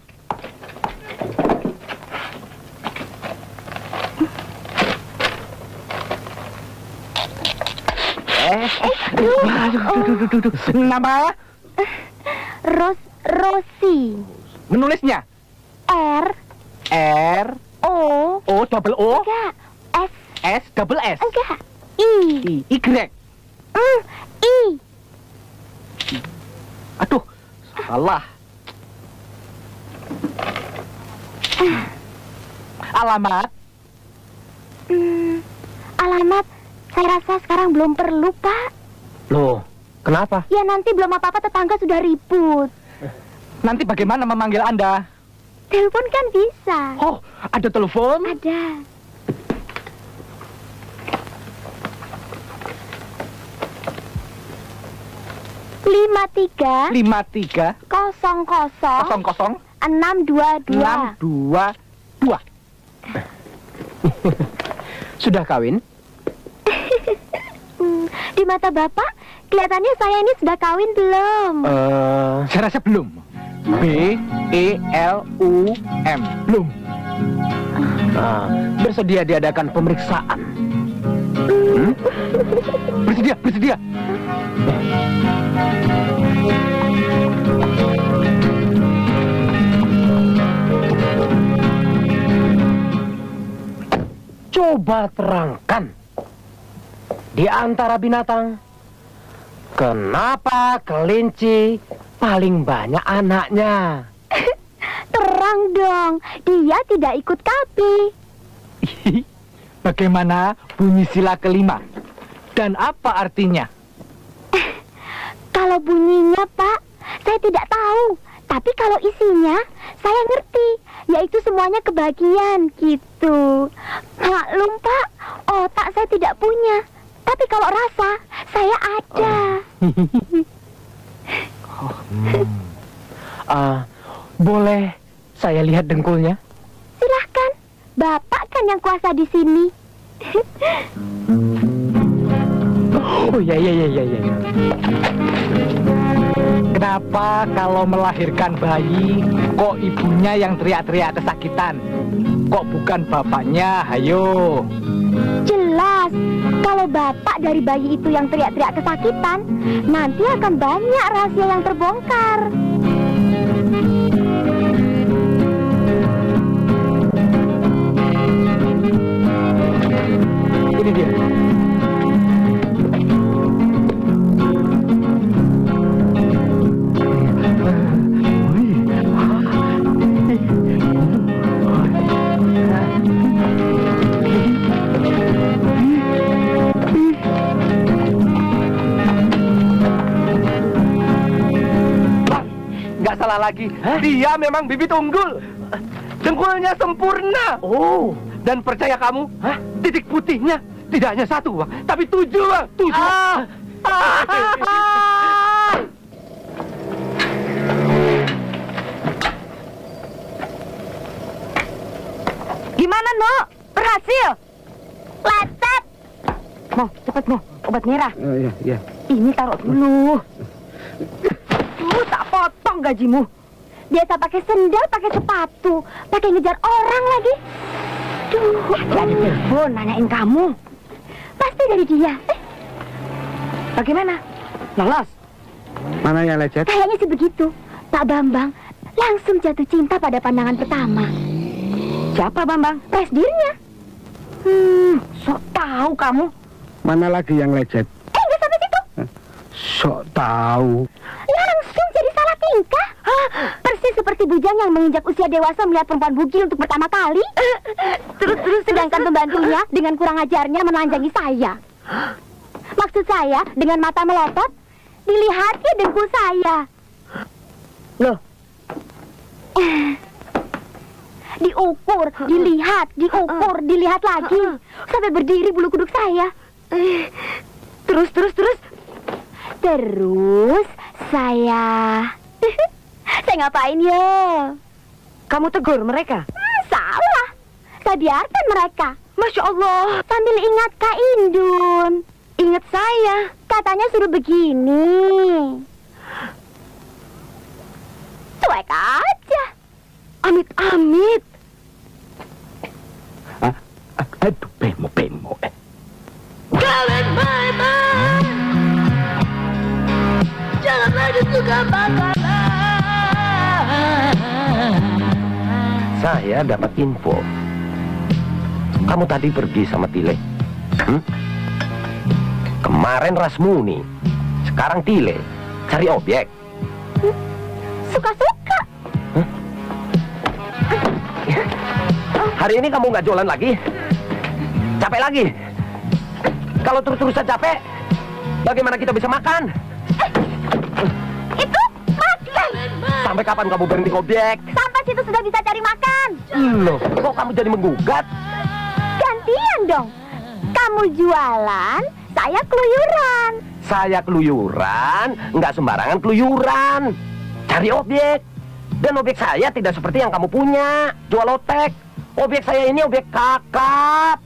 Duduk. Nama? Rosi. Menulisnya? O double O? Enggak. S double S? Enggak. I. Y. I. Aduh, salah. Alamat? Alamat, saya rasa sekarang belum perlu, Pak. Loh, kenapa? Ya nanti belum apa-apa tetangga sudah ribut. Nanti bagaimana memanggil Anda? Telepon kan bisa. Oh, ada telepon? Ada. Lima tiga 00 622. Sudah kawin? Di mata Bapak, kelihatannya saya ini sudah kawin belum? Saya rasa belum. B-E-L-U-M. Belum. Nah, bersedia diadakan pemeriksaan. Bersedia. Coba terangkan, di antara binatang, kenapa kelinci paling banyak anaknya? Terang dong, dia tidak ikut KP. Bagaimana bunyi sila kelima? Dan apa artinya? Kalau bunyinya, Pak, saya tidak tahu. Tapi kalau isinya, saya ngerti. Yaitu semuanya kebahagiaan, gitu. Maklum, Pak, otak saya tidak punya. Tapi kalau rasa, saya ada. Boleh saya lihat dengkulnya? Silahkan, Bapak kan yang kuasa di sini. Oh iya. Kenapa kalau melahirkan bayi, kok ibunya yang teriak-teriak kesakitan? Kok bukan bapaknya? Hayo. Jelas, kalau bapak dari bayi itu yang teriak-teriak kesakitan, nanti akan banyak rahasia yang terbongkar. Ini dia. Nggak salah lagi. Dia memang bibit unggul. Dengkulnya sempurna. Oh. Dan percaya kamu, titik putihnya tidak hanya 1, Bang, tapi 7, Bang. 7. Gimana, No? Berhasil? Lecet. Mo, cepat, Mo. Obat merah. Iya. Ini taruh dulu. Tak potong gajimu. Biasa pakai sendal, pakai sepatu, pakai ngejar orang lagi. Duh, Jadi telepon nanyain kamu. pasti dari dia. Bagaimana? Lolos? Mana yang lecet? Kayaknya sih begitu. Pak Bambang langsung jatuh cinta pada pandangan pertama. Siapa, Bambang? Presdirnya. Sok tahu kamu. Mana lagi yang lecet? Nggak sampai situ. Sok tahu. Langsung jadi salah tingkah. Persis seperti bujang yang menginjak usia dewasa melihat perempuan bugil untuk pertama kali. Terus sedangkan pembantunya dengan kurang ajarnya menelanjangi saya. Maksud saya, dengan mata melotot, dilihatnya dengkul saya. Loh? Diukur, dilihat, diukur, dilihat lagi. Sampai berdiri bulu kuduk saya. Terus. Terus saya... saya ngapain ya? Kamu tegur mereka? Salah. Saya biarkan mereka. Masya Allah. Sambil ingat Kak Indun. Ingat saya. Katanya suruh begini. Cuek aja. Amit-amit. Aduh, bemo. Kalian baik-baik. Janganlah disuka makanan. Saya dapat info. Kamu tadi pergi sama Tile. Kemarin Rasmuni, sekarang Tile. Cari objek. Suka-suka. Hari ini kamu nggak jualan lagi? Capek lagi? Kalau terus-terusan capek, bagaimana kita bisa makan? Itu makan. Sampai kapan kamu berhenti objek? Sampai situ sudah bisa cari makan. Loh, kok kamu jadi menggugat? Gantian dong. Kamu jualan, saya keluyuran. Saya keluyuran, nggak sembarangan keluyuran. Cari objek. Dan objek saya tidak seperti yang kamu punya. Jual lotek. Objek saya ini objek kakap.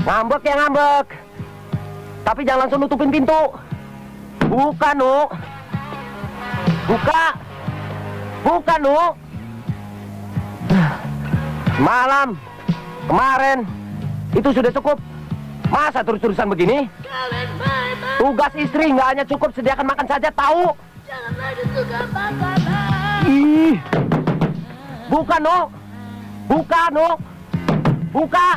Ngambek ya ngambek. Tapi jangan langsung nutupin pintu. Buka, Nu. Buka. Buka, Nu. Malam kemarin itu sudah cukup. Masa terus-terusan begini? Tugas istri nggak hanya cukup sediakan makan saja, tahu? Ih. Buka, Nu. Buka, Nu. Buka.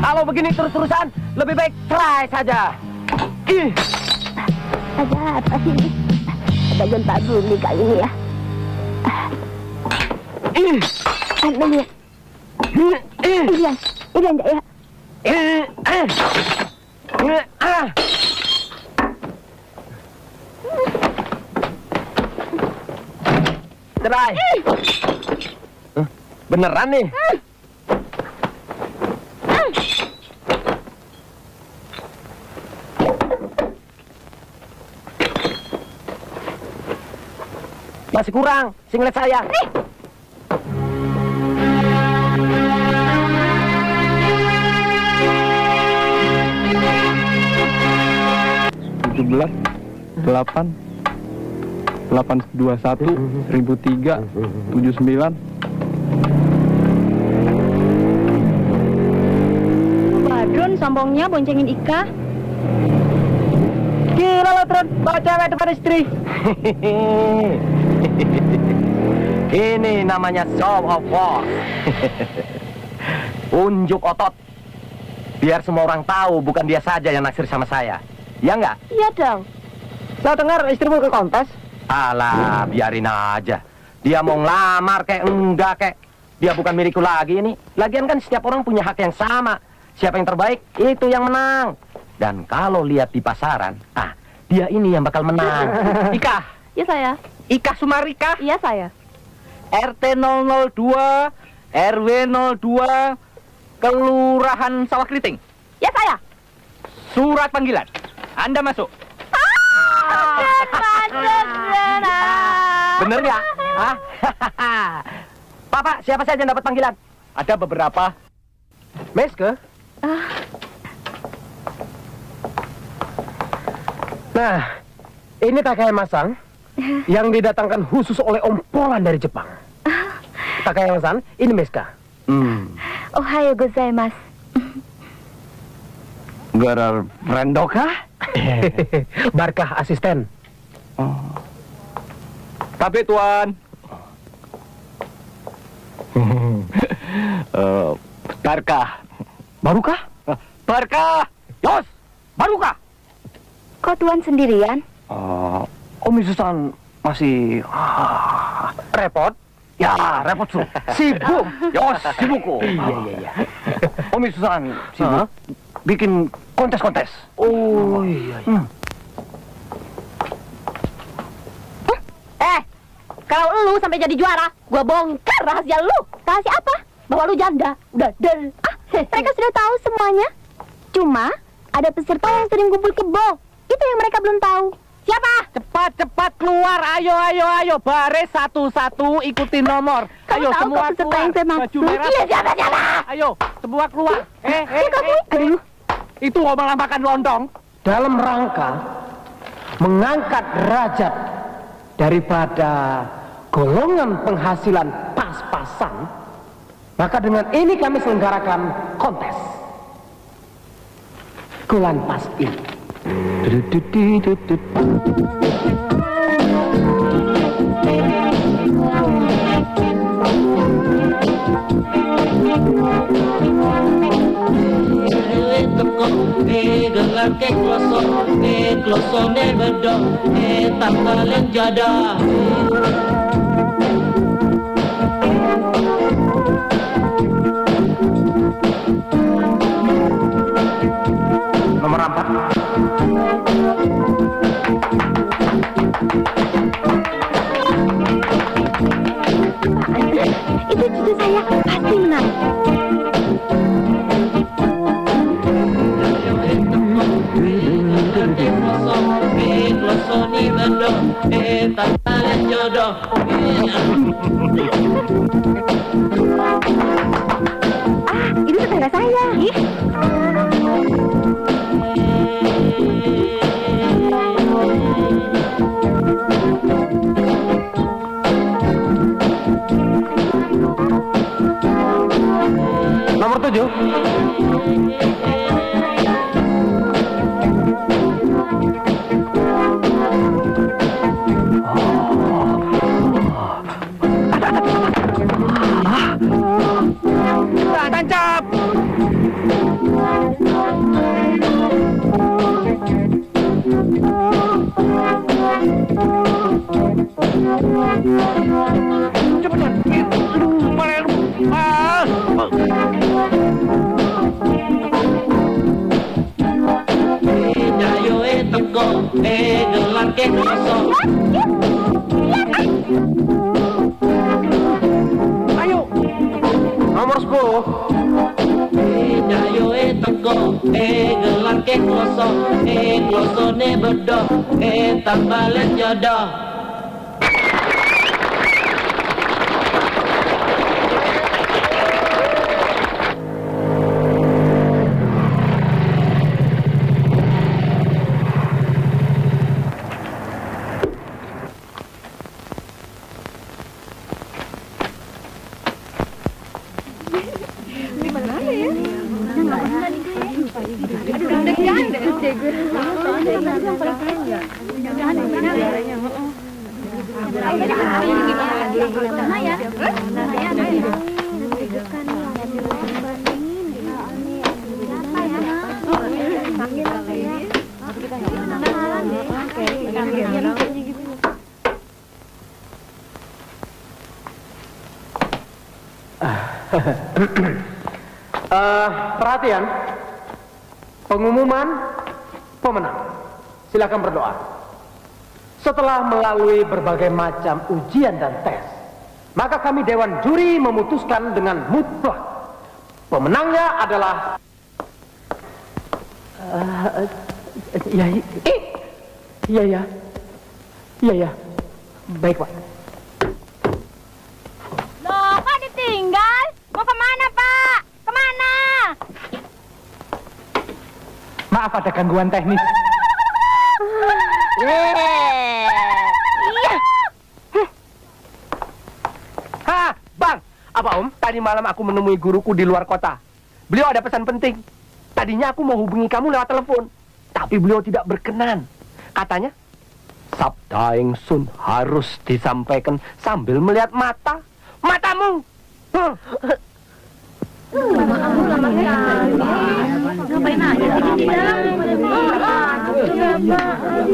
Kalau begini terus-terusan, lebih baik cerai saja. Ada apa sih ini? Ada gempa bumi kali ini ya. Lihat. Irian enggak ya? Cerai. Beneran nih? Masih kurang, singlet saya. Nih. 17, 8, 821, 1003, 79. Badrun sombongnya boncengin Ika. Gila lo, Trun, bawa cewek depan istri. Ini namanya show of force. Unjuk otot. Biar semua orang tahu bukan dia saja yang naksir sama saya. Ya enggak? Iya dong. Saya dengar istrimu ke kontes. Alah, biarin aja. Dia mau ngelamar kayak enggak kayak. Dia bukan milikku lagi ini. Lagian kan setiap orang punya hak yang sama. Siapa yang terbaik, itu yang menang. Dan kalau lihat di pasaran, dia ini yang bakal menang. Ika. Iya saya. Ika Sumarika. Iya saya. RT 002, RW 02, Kelurahan Sawah Kriting. Ya saya. Surat panggilan. Anda masuk. Bener ya? Pak, siapa saja yang dapat panggilan? Ada beberapa. Meske? Nah, ini Takaya Masang yang didatangkan khusus oleh Om Polan dari Jepang. Takaya Masang, ini Meska. Ohayo gozaimasu. Gerar Rendoka? Barkah asisten. Tapi Tuan. Barkah. Barukah? Barkah. Yos, Barukah? Kok Tuan sendirian? Om Isusan masih Repot? ya repot su. Sibuk. Yos, sibuk kok. Iya. Om Isusan sibuk bikin kontes-kontes. Oh iya. Kalau lu sampai jadi juara, gua bongkar rahasia lu. Rahasia apa? Bahwa lu janda. Udah del. Mereka sudah tahu semuanya. Cuma ada peserta yang sering kumpul kebo. Itu yang mereka belum tahu. Siapa? Cepat keluar. Ayo. Baris satu-satu ikuti nomor. Kamu Ayo tahu semua kok peserta keluar. yang saya maksud? Baju merah. Iya, siapa? Ayo, semua keluar. Aduh. Itu ngomong makan lontong. Dalam rangka mengangkat derajat daripada golongan penghasilan pas-pasan, maka dengan ini kami selenggarakan kontes Gulan Pas ini. Gelar ke klosone bedok tangkalen jadah. Nomor 4. Itu cucu saya pasti menang. Klosone bedok tangkalen jodoh. tetangga saya. Nomor 7. Tancap. Cepetan. Aduh, mana lu? Dayo teko gelar ke kosong. Ayo. Nomor 10. Dayo teko gelar ke kosong. Klosone bedo tambalen jodoh. Perhatian. Pengumuman pemenang. Silakan berdoa. Setelah melalui berbagai macam ujian dan tes, maka kami Dewan Juri memutuskan dengan mutlak pemenangnya adalah iya. Baik, Pak. Loh, kok ditinggal? Mau kemana, Pak? Kemana? Maaf ada gangguan teknis. Iya. Ha, Bang. Apa Om? Tadi malam aku menemui guruku di luar kota. Beliau ada pesan penting. Tadinya aku mau hubungi kamu lewat telepon, tapi beliau tidak berkenan. Katanya, sabda ingsun harus disampaikan sambil melihat matamu.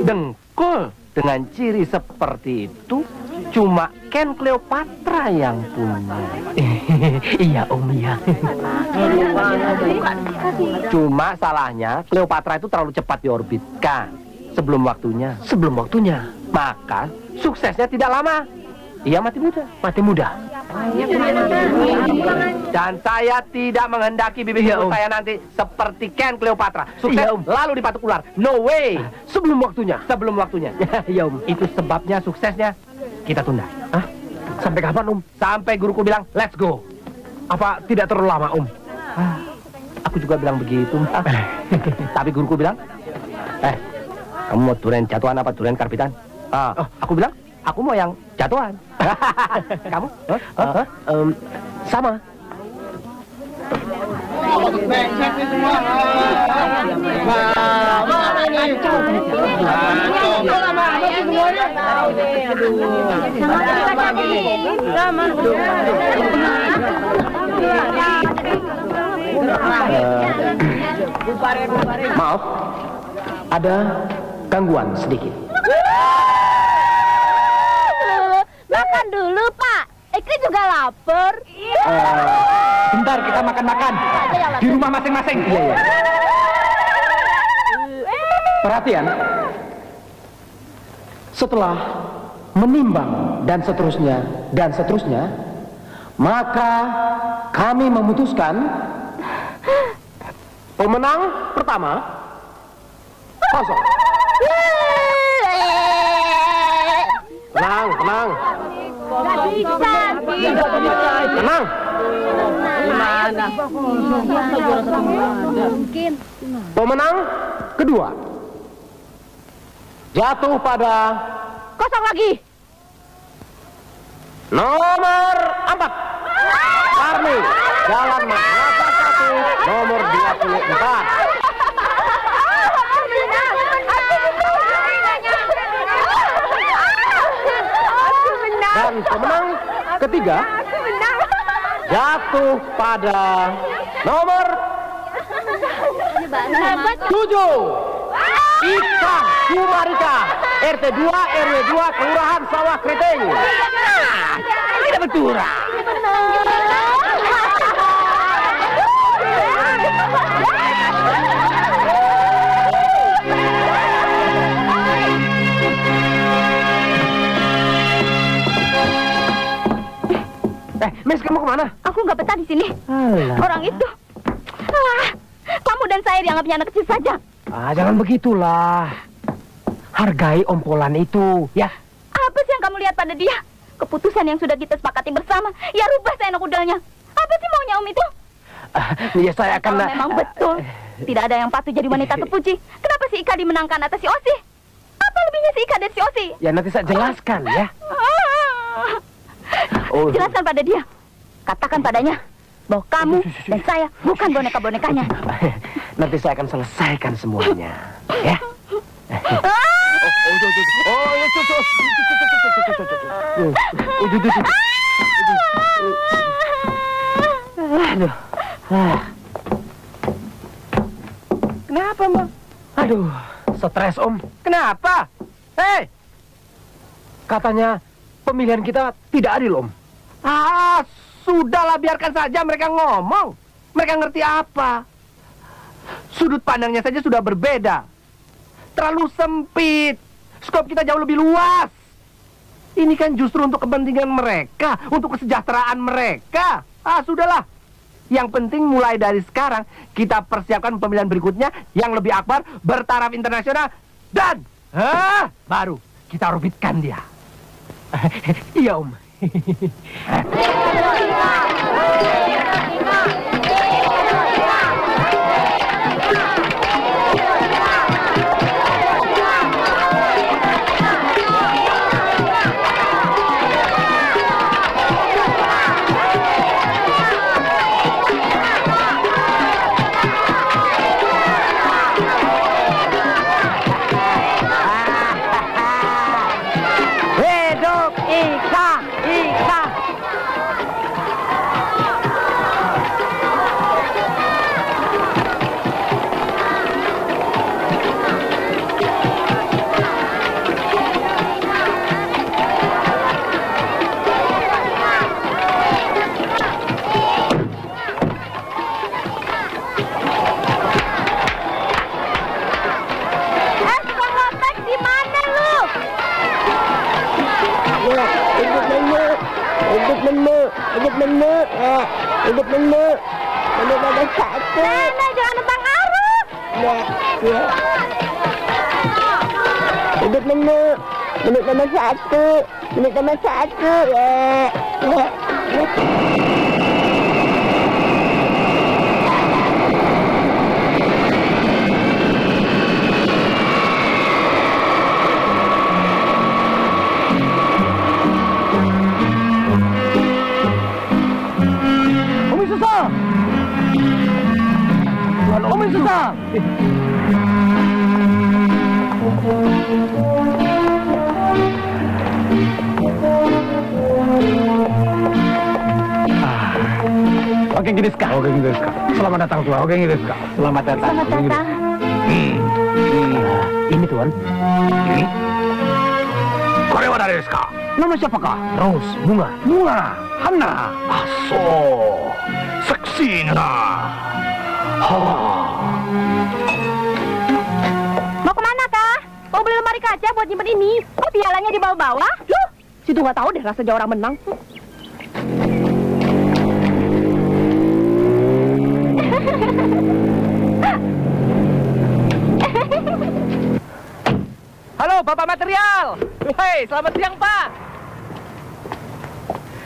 Dengkul dengan ciri seperti itu cuma Ken Cleopatra yang punya. Iya Om ya. Cuma salahnya Cleopatra itu terlalu cepat diorbitkan sebelum waktunya. Maka suksesnya tidak lama. Ia mati muda. Dan saya tidak menghendaki bibit saya nanti seperti Ken Cleopatra. Sukses lalu dipatuk ular. No way. Sebelum waktunya. Ya Om. Itu sebabnya suksesnya kita tunda. Hah? Sampai kapan Om? Sampai guruku bilang let's go. Apa tidak terlalu lama Om? Aku juga bilang begitu. Tapi guruku bilang, kamu mau durian jatuhan apa durian karbitan? Aku bilang, aku mau yang jatuhan. Kamu? Sama. Maaf, ada gangguan sedikit. Makan dulu, Pak. Ikri juga lapar. Bentar kita makan-makan di rumah masing-masing. Iya. Perhatian. Setelah menimbang dan seterusnya, maka kami memutuskan pemenang pertama kosong. Tenang. Pemenang kedua jatuh pada Kosong lagi. nomor 4. Karni Jalan Madrasah 1 nomor 24. Dan pemenang ketiga jatuh pada nomor 7. Ika Kumarika, RT 2 RW 2 Kelurahan Sawah Kriteng. Tidak berturah. Miss, kamu kemana? Aku nggak betah di sini. Orang itu. Kamu dan saya dianggapnya anak kecil saja. Jangan begitulah. Hargai ompolan itu, ya. Apa sih yang kamu lihat pada dia? Keputusan yang sudah kita sepakati bersama. Ya rubah seenak udahnya. Apa sih maunya Om itu? Ya saya akan... Kalau memang betul. Tidak ada yang patut jadi wanita terpuji. Kenapa si Ika dimenangkan atas si Osi? Apa lebihnya si Ika dari si Osi? Ya nanti saya jelaskan, ya. Jelaskan pada dia. Katakan padanya bahwa kamu dan saya bukan boneka-bonekanya. Nanti saya akan selesaikan semuanya, ya. Kenapa, Mbak? Aduh, stres, Om. Kenapa? Hei! Katanya pemilihan kita tidak adil, Om. Sudahlah, biarkan saja mereka ngomong. Mereka ngerti apa? Sudut pandangnya saja sudah berbeda. Terlalu sempit. Skop kita jauh lebih luas. Ini kan justru untuk kepentingan mereka, untuk kesejahteraan mereka. Sudahlah. Yang penting mulai dari sekarang kita persiapkan pemilihan berikutnya yang lebih akbar, bertaraf internasional, dan baru kita orbitkan dia. Iya, Om. Hidup nenek. Nenek ada satu. Nenek jangan tentang arus. Ya. Hidup nenek. Nenek nomor satu. Nenek nomor satu. Ya. Susah. Oke, gini ska. Selamat datang tuan. Oke, gini ska. Selamat datang. Selamat datang. Ini tuan. Korewa dari ska. Nama siapakah? Rose, bunga. Bunga. Hana. Aso. Seksi na. Mau kemana, Kak? Mau beli lemari kaca buat nyimpen ini? Kok pialanya di bawah-bawah? Loh, situ nggak tahu deh rasanya orang menang. Halo, Bapak Material. Hei, selamat siang, Pak.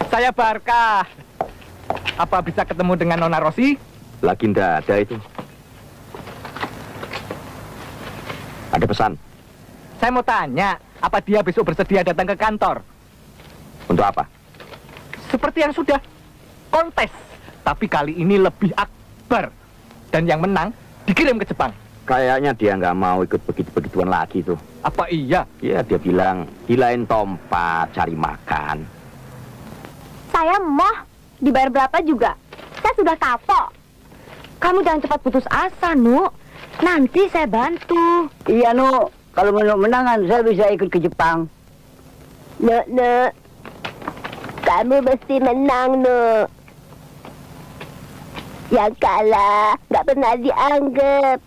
Saya Barka. Apa bisa ketemu dengan Nona Rosi? Lagi ndak ada itu. Ada pesan. Saya mau tanya, apa dia besok bersedia datang ke kantor? Untuk apa? Seperti yang sudah, kontes. Tapi kali ini lebih akbar. Dan yang menang dikirim ke Jepang. Kayaknya dia nggak mau ikut begitu-begituan lagi tuh. Apa iya? Iya, dia bilang hilain tempat cari makan. Saya mau dibayar berapa juga. Saya sudah kapok. Kamu jangan cepat putus asa, Nu. Nanti saya bantu. Iya, Nu. Kalau menang-menangan, saya bisa ikut ke Jepang. Nek, kamu mesti menang, Nek. Yang kalah nggak pernah dianggap.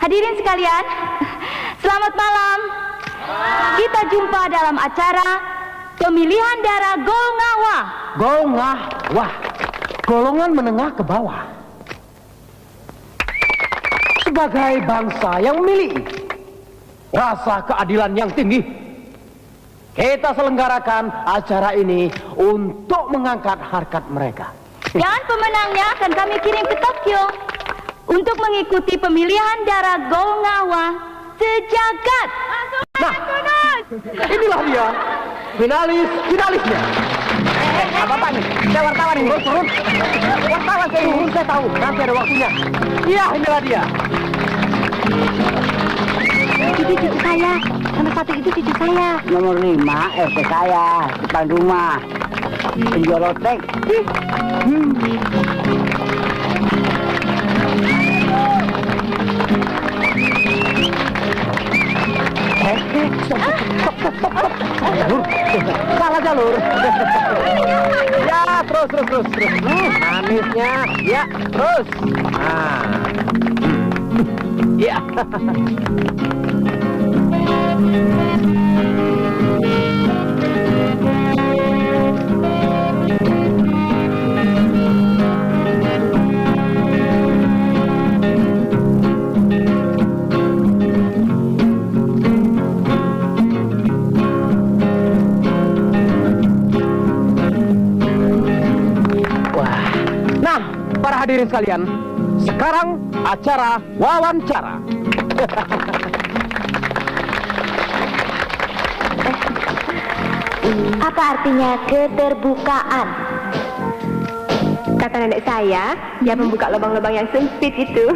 Hadirin sekalian, selamat malam. Kita jumpa dalam acara pemilihan darah Golngawa. Golngawa, golongan menengah ke bawah. Sebagai bangsa yang memiliki rasa keadilan yang tinggi, kita selenggarakan acara ini untuk mengangkat harkat mereka. Dan pemenangnya akan kami kirim ke Tokyo untuk mengikuti pemilihan darah Golngawa sejagat. Nah, inilah dia, finalisnya. Apa nih? Saya wartawan ini. Turun. Wartawan saya turun, saya tahu. Nanti ada waktunya. Iya, inilah dia. Itu cucu saya. Nomor 1 itu cucu saya. Nomor 5 RT saya, depan rumah. Penjual lotek. Salah jalur. Ya, terus. Manisnya, ya, terus. Ya. Para hadirin sekalian, sekarang acara wawancara. Apa artinya keterbukaan? Kata nenek saya, dia membuka lubang-lubang yang sempit itu.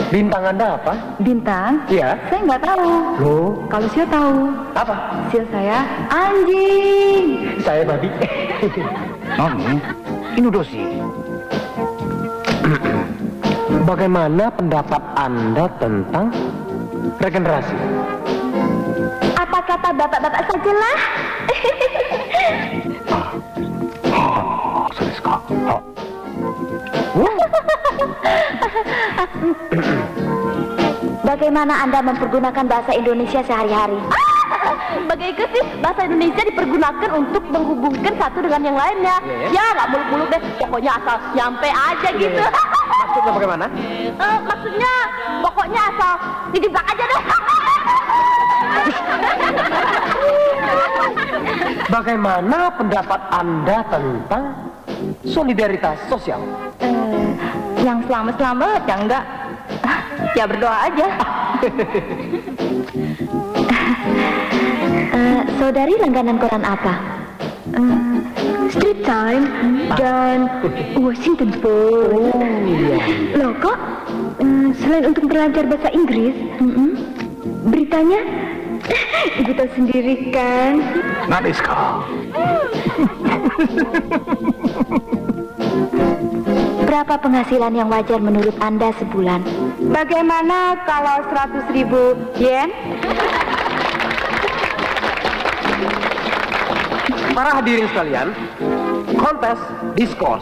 Bintang Anda apa? Bintang? Iya. Saya nggak tahu. Loh, Kalau Sil tahu. apa? Sil saya anjing. Saya babi. Ini dosi. Bagaimana pendapat Anda tentang regenerasi? Apa kata bapak-bapak sajalah? Bagaimana Anda mempergunakan bahasa Indonesia sehari-hari? Bagaimana sih bahasa Indonesia dipergunakan untuk menghubungkan satu dengan yang lainnya? Ya nggak muluk-muluk deh. Pokoknya asal nyampe aja gitu. Maksudnya bagaimana? Maksudnya pokoknya asal dijiplak aja deh. Bagaimana pendapat Anda tentang solidaritas sosial? Yang selamat-selamat ya enggak. Ya berdoa aja. Saudari langganan koran apa? Street Time dan Washington Post. Loh kok? Selain untuk belajar bahasa Inggris, beritanya? Ibu tahu sendiri kan? Nadiska. Berapa penghasilan yang wajar menurut Anda sebulan? Bagaimana kalau 100.000 yen? Para hadirin sekalian, kontes diskurs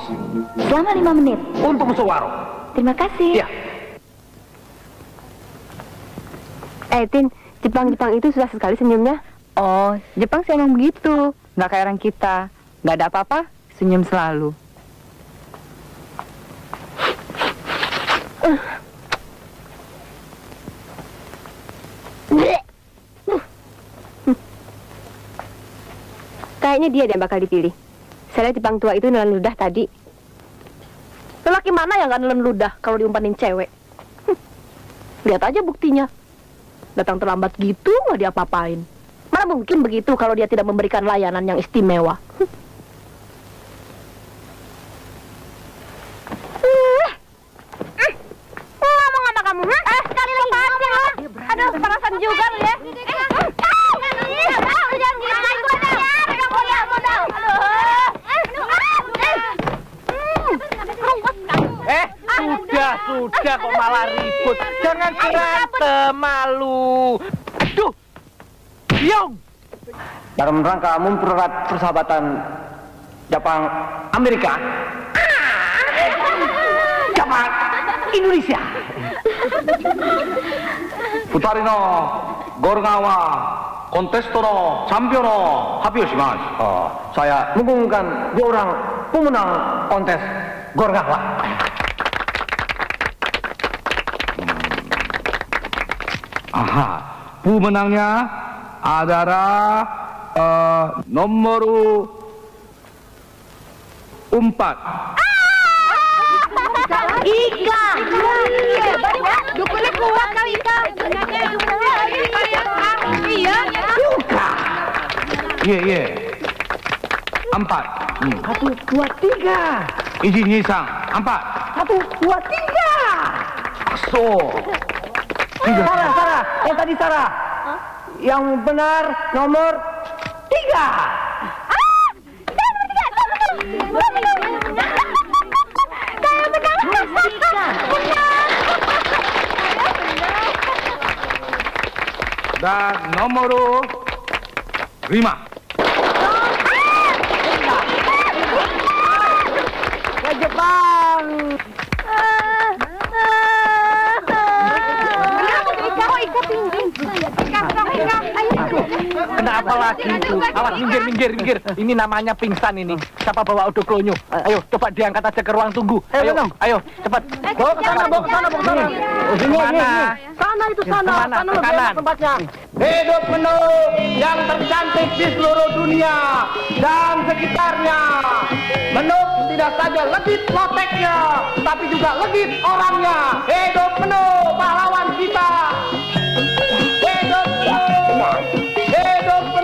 Selama 5 menit. untuk musyawarah. Terima kasih. Iya. Tin, Jepang itu susah sekali senyumnya. Oh, Jepang sih emang begitu. Nggak kayak orang kita. Nggak ada apa-apa, senyum selalu. Kayaknya dia yang bakal dipilih. Saya lihat Jepang tua itu nelan ludah tadi. Lelaki mana yang nggak nelen ludah kalau diumpanin cewek? Lihat aja buktinya. Datang terlambat gitu nggak diapa-apain. Mana mungkin begitu kalau dia tidak memberikan layanan yang istimewa. Ngomong sama kamu, sekali lagi ngomong. Aduh, perasan juga lu ya. Jangan gitu, modal. Sudah kok malah ribut. Jangan berantem, malu. Aduh. Yong. Dalam rangka mempererat persahabatan Jepang Amerika. Jepang Indonesia. Futari no Gorga wa kontesto no champion no happyo shimasu. Saya mengumumkan 2 orang pemenang kontes Gorga wa. Aha, pemenangnya adalah nomor 4. Ika. Dukunnya kuat kali Ika. Iya. Iya. 4. 1, 2, 3. Izin Hisang, 4. 1, 2, 3. So. Sarah. Yang tadi Sarah. Yang benar nomor 3. Dan nomor 5. Ke Jepang. Kenapa lagi itu? Awas, minggir. Ini namanya pingsan ini. Siapa bawa odol klonyo? Ayo, coba diangkat aja ke ruang tunggu. Ayo, cepat. Bawa ke sana. Mana? Sana. Ke kanan. Tempatnya. Hidup menu yang tercantik di seluruh dunia dan sekitarnya. Menu tidak saja legit loteknya, tapi juga legit orangnya. Hidup menu pahlawan kita. Hidup penuh. Hidup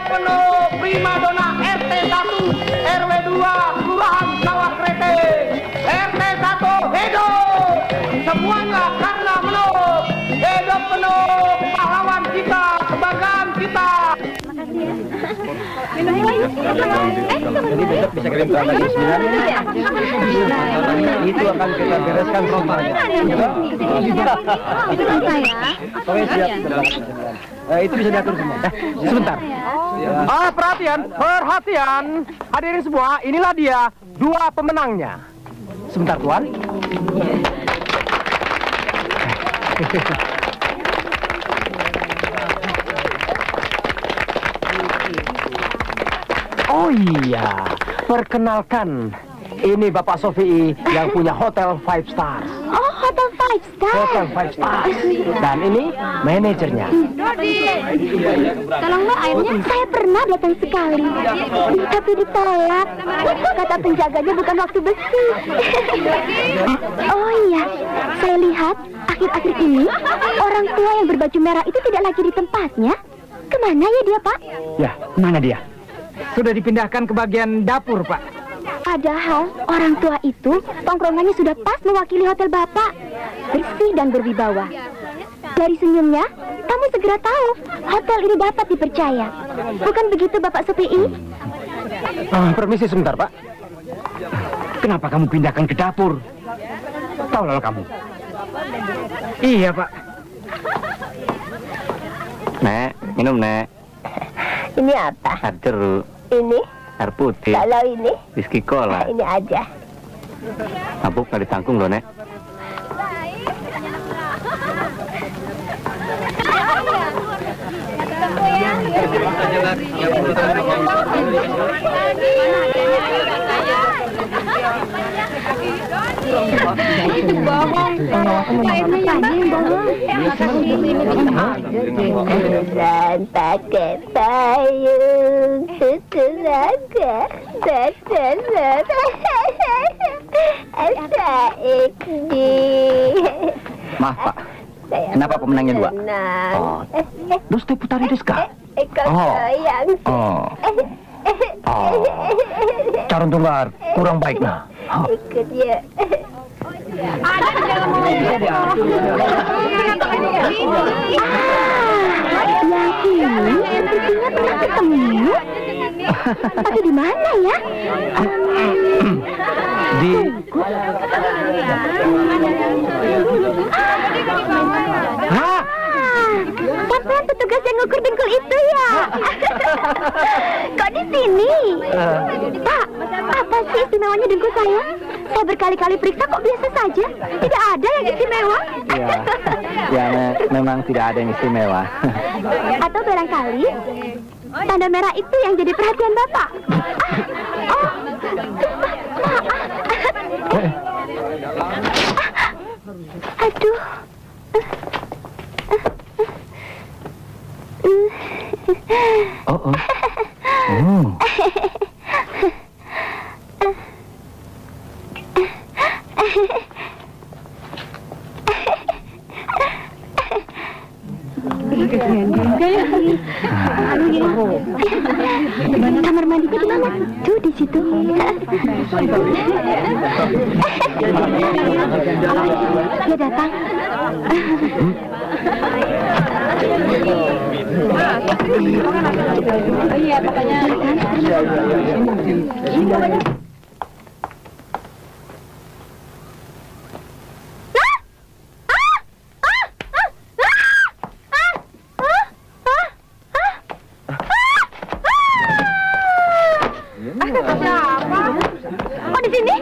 penuh primadona RT 1 RW 2 Kelurahan Sawah Krete. RT 1 hidup. Semuanya karena Menuk. Hidup penuh pahlawan kita, kebanggaan kita. Jadi besok bisa kirim berapa jam 9? Itu akan kita bereskan rombanya. Oke, siap. Itu bisa diatur semua. Sebentar. Perhatian. Hadirin semua, inilah dia 2 pemenangnya. Sebentar, Tuan. Oh iya, perkenalkan, ini Bapak Sofi yang punya Hotel 5 Stars. Oh, Hotel 5 Stars. Hotel 5 Stars. Dan ini manajernya. Tolong Mbak, airnya. Saya pernah datang sekali, tapi ditolak. Kata penjaganya bukan waktu besi. Oh iya, saya lihat akhir-akhir ini orang tua yang berbaju merah itu tidak lagi di tempatnya. Kemana ya dia, Pak? Ya, mana dia? Sudah dipindahkan ke bagian dapur, Pak. Padahal orang tua itu tongkrongannya sudah pas mewakili hotel Bapak. Bersih dan berwibawa. Dari senyumnya, kamu segera tahu hotel ini dapat dipercaya. Bukan begitu, Bapak Sopi? Permisi sebentar, Pak. Kenapa kamu pindahkan ke dapur? Tahu lalu kamu? Iya, Pak. Nek, minum, Nek. Ini apa? Air jeruk, Ini? air putih, Kalau ini? whisky cola. Ini aja. Mabuk nggak ditanggung loh, Nek. Itu bohong. Dan pakai payung tutup raga Maaf, Pak. Kenapa pemenangnya 2? Oh, terus deputari Deska. Oh. Oh. Oh. Calon tunggal kurang baik, nah. Oh. Ikut ya. Ada di dalam mobil. Pernah ketemu? Tapi di mana ya? Di Hah? Kapan petugas yang ngukur dengkul itu ya? Kok di sini? Pak, apa sih istimewanya dengkul saya? Saya berkali-kali periksa kok biasa saja. Tidak ada yang istimewa. ya memang tidak ada yang istimewa. Atau barangkali tanda merah itu yang jadi perhatian Bapak. Aduh. Oh. Oh. Kamar mandinya di mana? Tuh di situ. Dia datang. Iya, pokoknya. Oh, di sini?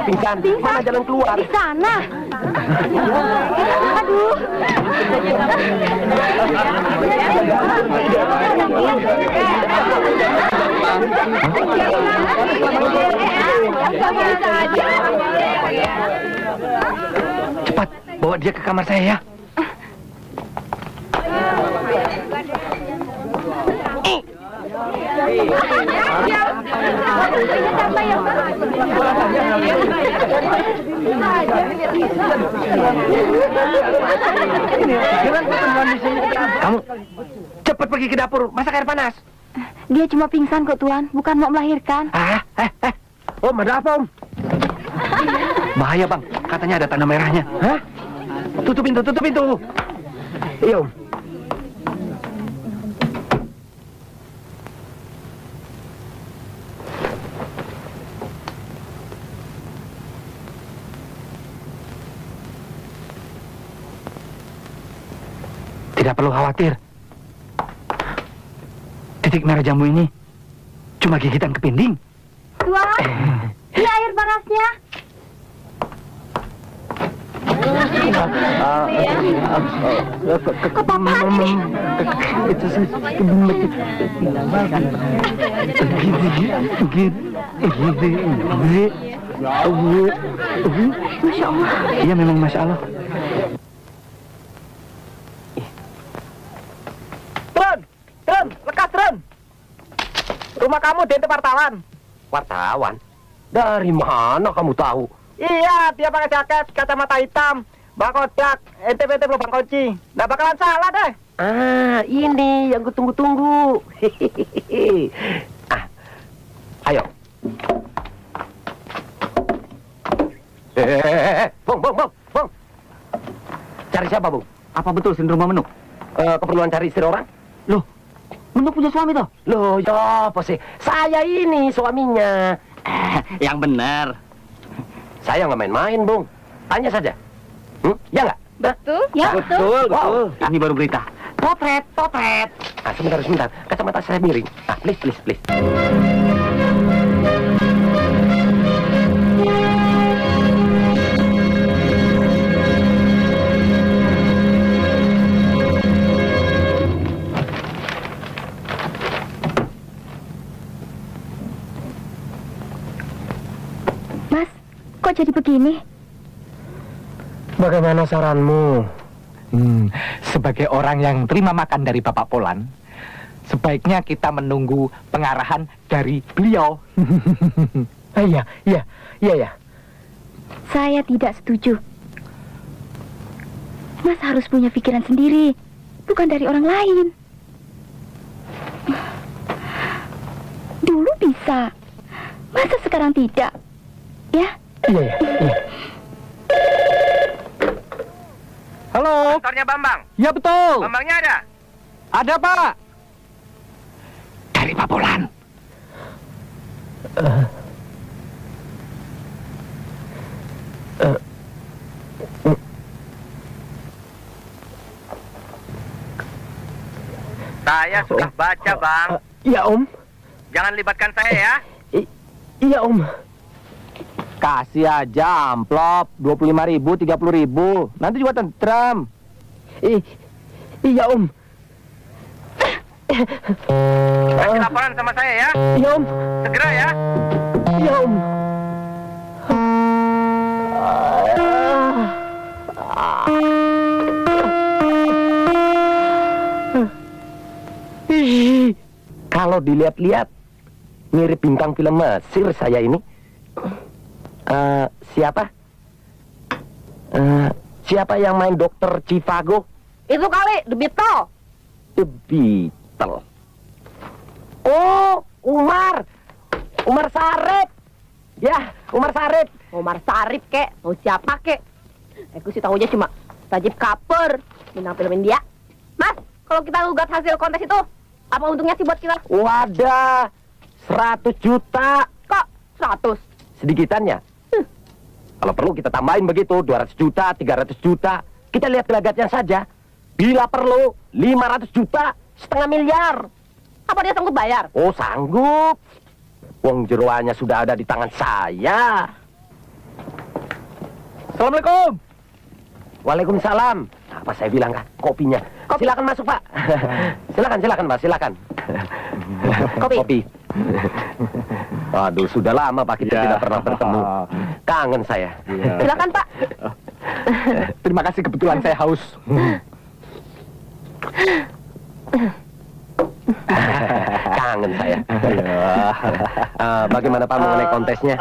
Pingsan. Mana jalan keluar? Di sana. Aduh. Cepat, bawa dia ke kamar saya ya. Kamu cepat pergi ke dapur, masak air panas. Dia cuma pingsan kok, Tuan. Bukan mau melahirkan. Om, ada apa, Om? Bahaya, Bang. Katanya ada tanda merahnya. Hah? Tutup pintu, tutup pintu. Iya, Om. Tidak perlu khawatir. Titik merah jambu ini cuma gigitan kepinding. Tuan, ini air panasnya. Apa-apaan sih? Masya Allah. Iya memang Masya Allah. Tren, lekas Tren. Rumah kamu di wartawan. Wartawan? Dari mana kamu tahu? Iya, dia pakai jaket, kacamata hitam, Bang Ojak, NTPT Bang Kunci. Nggak bakalan salah deh. Ah, ini yang kutunggu-tunggu. Ayo. Bung. Cari siapa, Bung? Apa betul sindrom Menuk? Keperluan cari istri orang? Loh, Menuk punya suami toh? Loh, ya apa sih? Saya ini suaminya. Yang benar. Saya nggak main-main, Bung. Tanya saja. Ya nggak? Betul? Ya, Betul. Wow. Ini baru berita. Potret. Ah, sebentar. Kacamata saya miring. Ah, please. Mas, kok jadi begini? Bagaimana saranmu? Sebagai orang yang terima makan dari Bapak Polan, sebaiknya kita menunggu pengarahan dari beliau. Iya. Saya tidak setuju. Mas harus punya pikiran sendiri, bukan dari orang lain. Dulu bisa, masa sekarang tidak? Ya? Iya. Halo? Kantornya Bambang. Ya betul. Bambangnya ada? Ada, Pak. Dari Pak Polan. Saya sudah baca, Bang. Iya, Om. Jangan libatkan saya ya. Iya, Om. Kasih aja amplop 25.000, 30.000. Nanti juga tentram. Iya, Om. Kasih laporan sama saya ya. Iya, Om. Segera ya. Iya, Om. Kalau dilihat-lihat, mirip bintang film Mesir saya ini. Siapa? Siapa yang main Dokter Chivago? Itu kali, The Beetle. The Beetle. Oh, Umar Sarip. Ya, Umar Sarip. Omar Sarip, kek. Mau siapa, kek? Aku sih tahunya cuma Tajib Kaper, bintang film India. Mas, kalau kita gugat hasil kontes itu, apa untungnya sih buat kita? Wadah, 100 juta. Kok 100? Sedikitannya. Kalau perlu kita tambahin begitu, 200 juta, 300 juta. Kita lihat gelagatnya saja. Bila perlu, 500 juta, 500 miliar. Apa dia sanggup bayar? Oh, sanggup. Wong jeroannya sudah ada di tangan saya. Assalamualaikum. Waalaikumsalam. Apa saya bilang kan? Kopinya. Silakan masuk, Pak. Silakan, Pak. Silakan. Kopi. Aduh, sudah lama Pak kita tidak pernah bertemu. Kangen saya. Silakan, Pak. Terima kasih, kebetulan saya haus. Kangen saya. Bagaimana Pak mengenai kontesnya?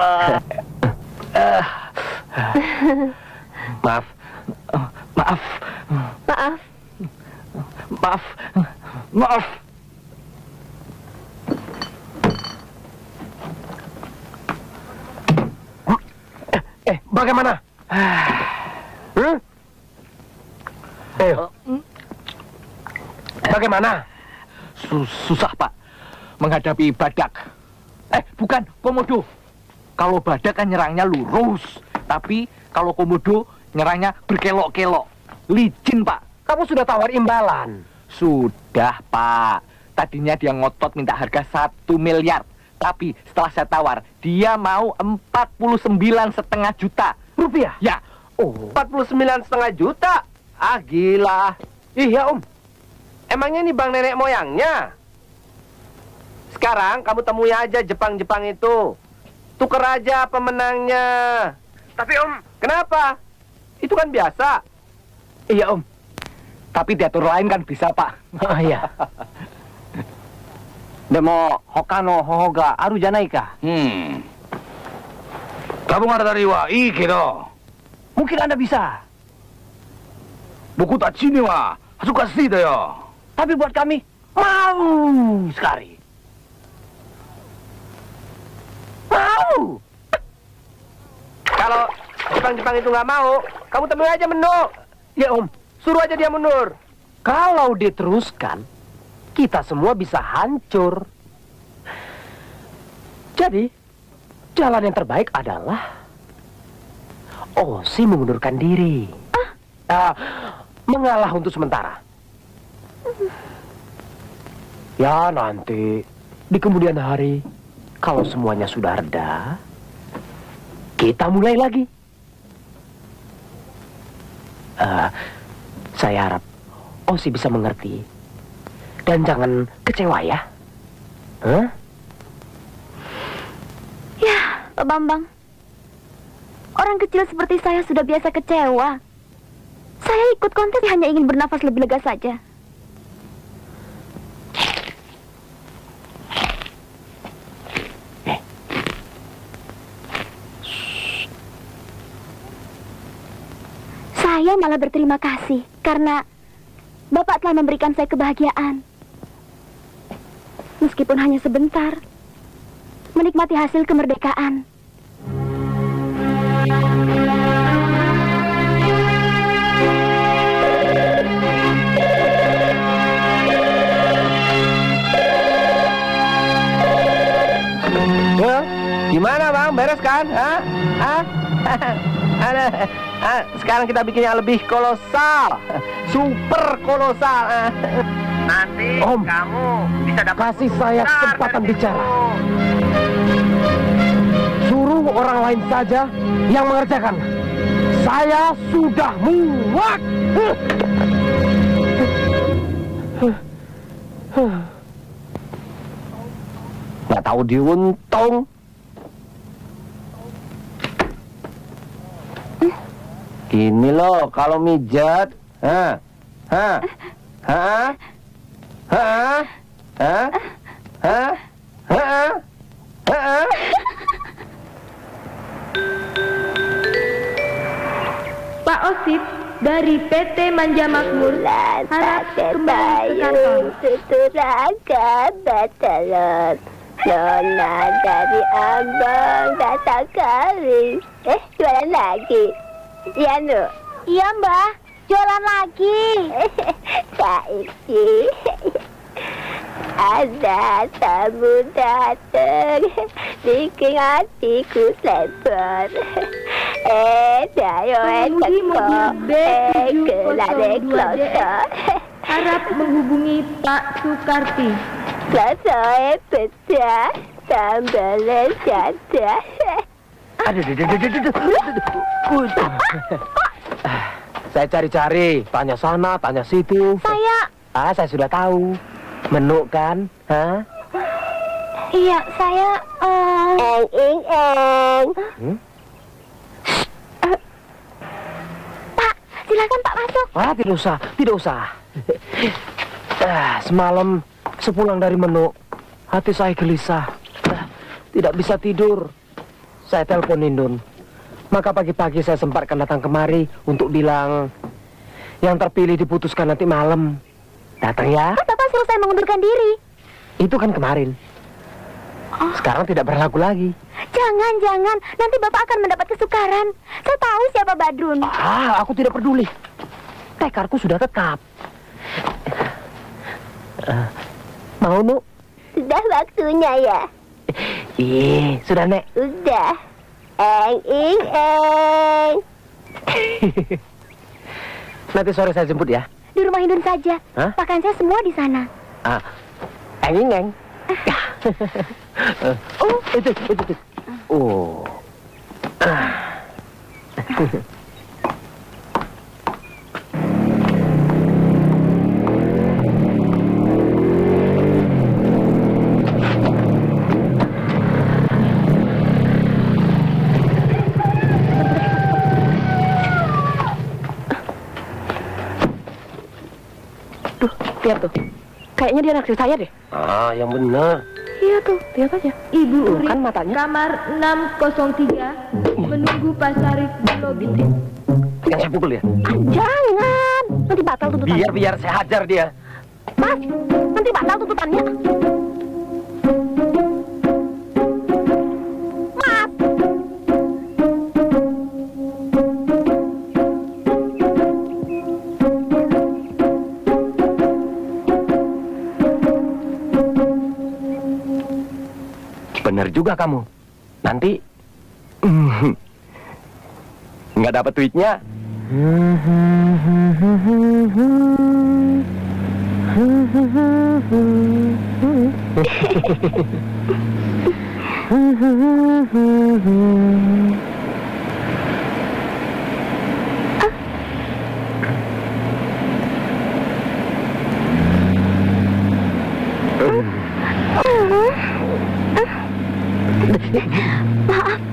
Maaf. Bagaimana? Bagaimana? Susah, Pak, menghadapi badak. Bukan, komodo. Kalau badak kan nyerangnya lurus, tapi kalau komodo nyerangnya berkelok-kelok. Licin, Pak. Kamu sudah tawar imbalan? Sudah, Pak. Tadinya dia ngotot minta harga 1 miliar. Tapi setelah saya tawar, dia mau 49,5 juta rupiah. Ya. Oh, 49,5 juta? Ah, gila. Iya, Om. Emangnya ini bang nenek moyangnya? Sekarang kamu temui aja Jepang-Jepang itu. Tuker aja pemenangnya. Tapi Om, kenapa? Itu kan biasa. Iya, Om. Tapi diatur lain kan bisa, Pak. Oh, iya. Demo hokano hohoga aru janai ka? Kamu dari wa ii kedo. Mungkin Anda bisa. Boku tachi ni wa hasukashii da yo. Tapi buat kami mau sekali. Mau. Kalau Jepang-Jepang itu nggak mau, kamu temui aja Mendo. Ya Om, suruh aja dia mundur. Kalau diteruskan, kita semua bisa hancur. Jadi, jalan yang terbaik adalah Osi mengundurkan diri. Mengalah untuk sementara. Ya nanti di kemudian hari kalau semuanya sudah reda, kita mulai lagi. Saya harap Osi bisa mengerti dan jangan kecewa ya. Ya, Pak Bambang. Orang kecil seperti saya sudah biasa kecewa. Saya ikut kontes hanya ingin bernafas lebih lega saja. Saya malah berterima kasih karena Bapak telah memberikan saya kebahagiaan. Meskipun hanya sebentar, menikmati hasil kemerdekaan. Gimana Bang, beres kan? Sekarang kita bikin yang lebih kolosal, super kolosal. Nanti Om, kamu bisa dapat kasih saya kesempatan bicara. Suruh orang lain saja yang mengerjakan. Saya sudah muak. Nggak tahu diuntung. Gini loh, kalau mijat, Pak Osip dari PT Manja Makmur harap kembali ke kantor. Tuturaga batelor. Nona dari Ambang datang kali. Jualan lagi. Iya, Nu. Iya, Mbak. Jualan lagi. Kak Isi. Ada tamu datang. Bikin hatiku lebar. Dayo Pengemudi mobil B702D harap menghubungi Pak Sukarti. Kloso pecah. Sambal jadah. Saya cari-cari, tanya sana, tanya situ. Saya sudah tahu. Menu kan? Iya, saya Pak, silakan Pak masuk. Tidak usah. Semalam sepulang dari menu, hati saya gelisah. Tidak bisa tidur. Saya telepon Indun. Maka pagi-pagi saya sempatkan datang kemari untuk bilang yang terpilih diputuskan nanti malam. Datang ya. Kan Bapak suruh saya mengundurkan diri. Itu kan kemarin. Sekarang tidak berlaku lagi. Jangan. Nanti Bapak akan mendapat kesukaran. Saya tahu siapa Badrun. Aku tidak peduli. Tekarku sudah tetap. Mau, Nu? Sudah waktunya ya? Sudah, Nek. Udah. Nanti sore saya jemput ya. Di rumah Indun saja. Pakaian saya semua di sana. Eng. Itu. Lihat tuh. Kayaknya dia naksir saya deh. Yang benar. Iya tuh, lihat aja. Ibu Uri, kan matanya. kamar 603, menunggu Pak Sarif di lobi. Yang saya pukul ya? Jangan, nanti batal tuntutannya. Biar saya hajar dia. Mas, nanti batal tuntutannya. Mas. Benar juga kamu. Nanti nggak dapat duitnya. Maaf,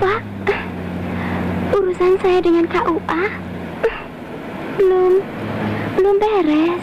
Pak. Urusan saya dengan KUA belum beres.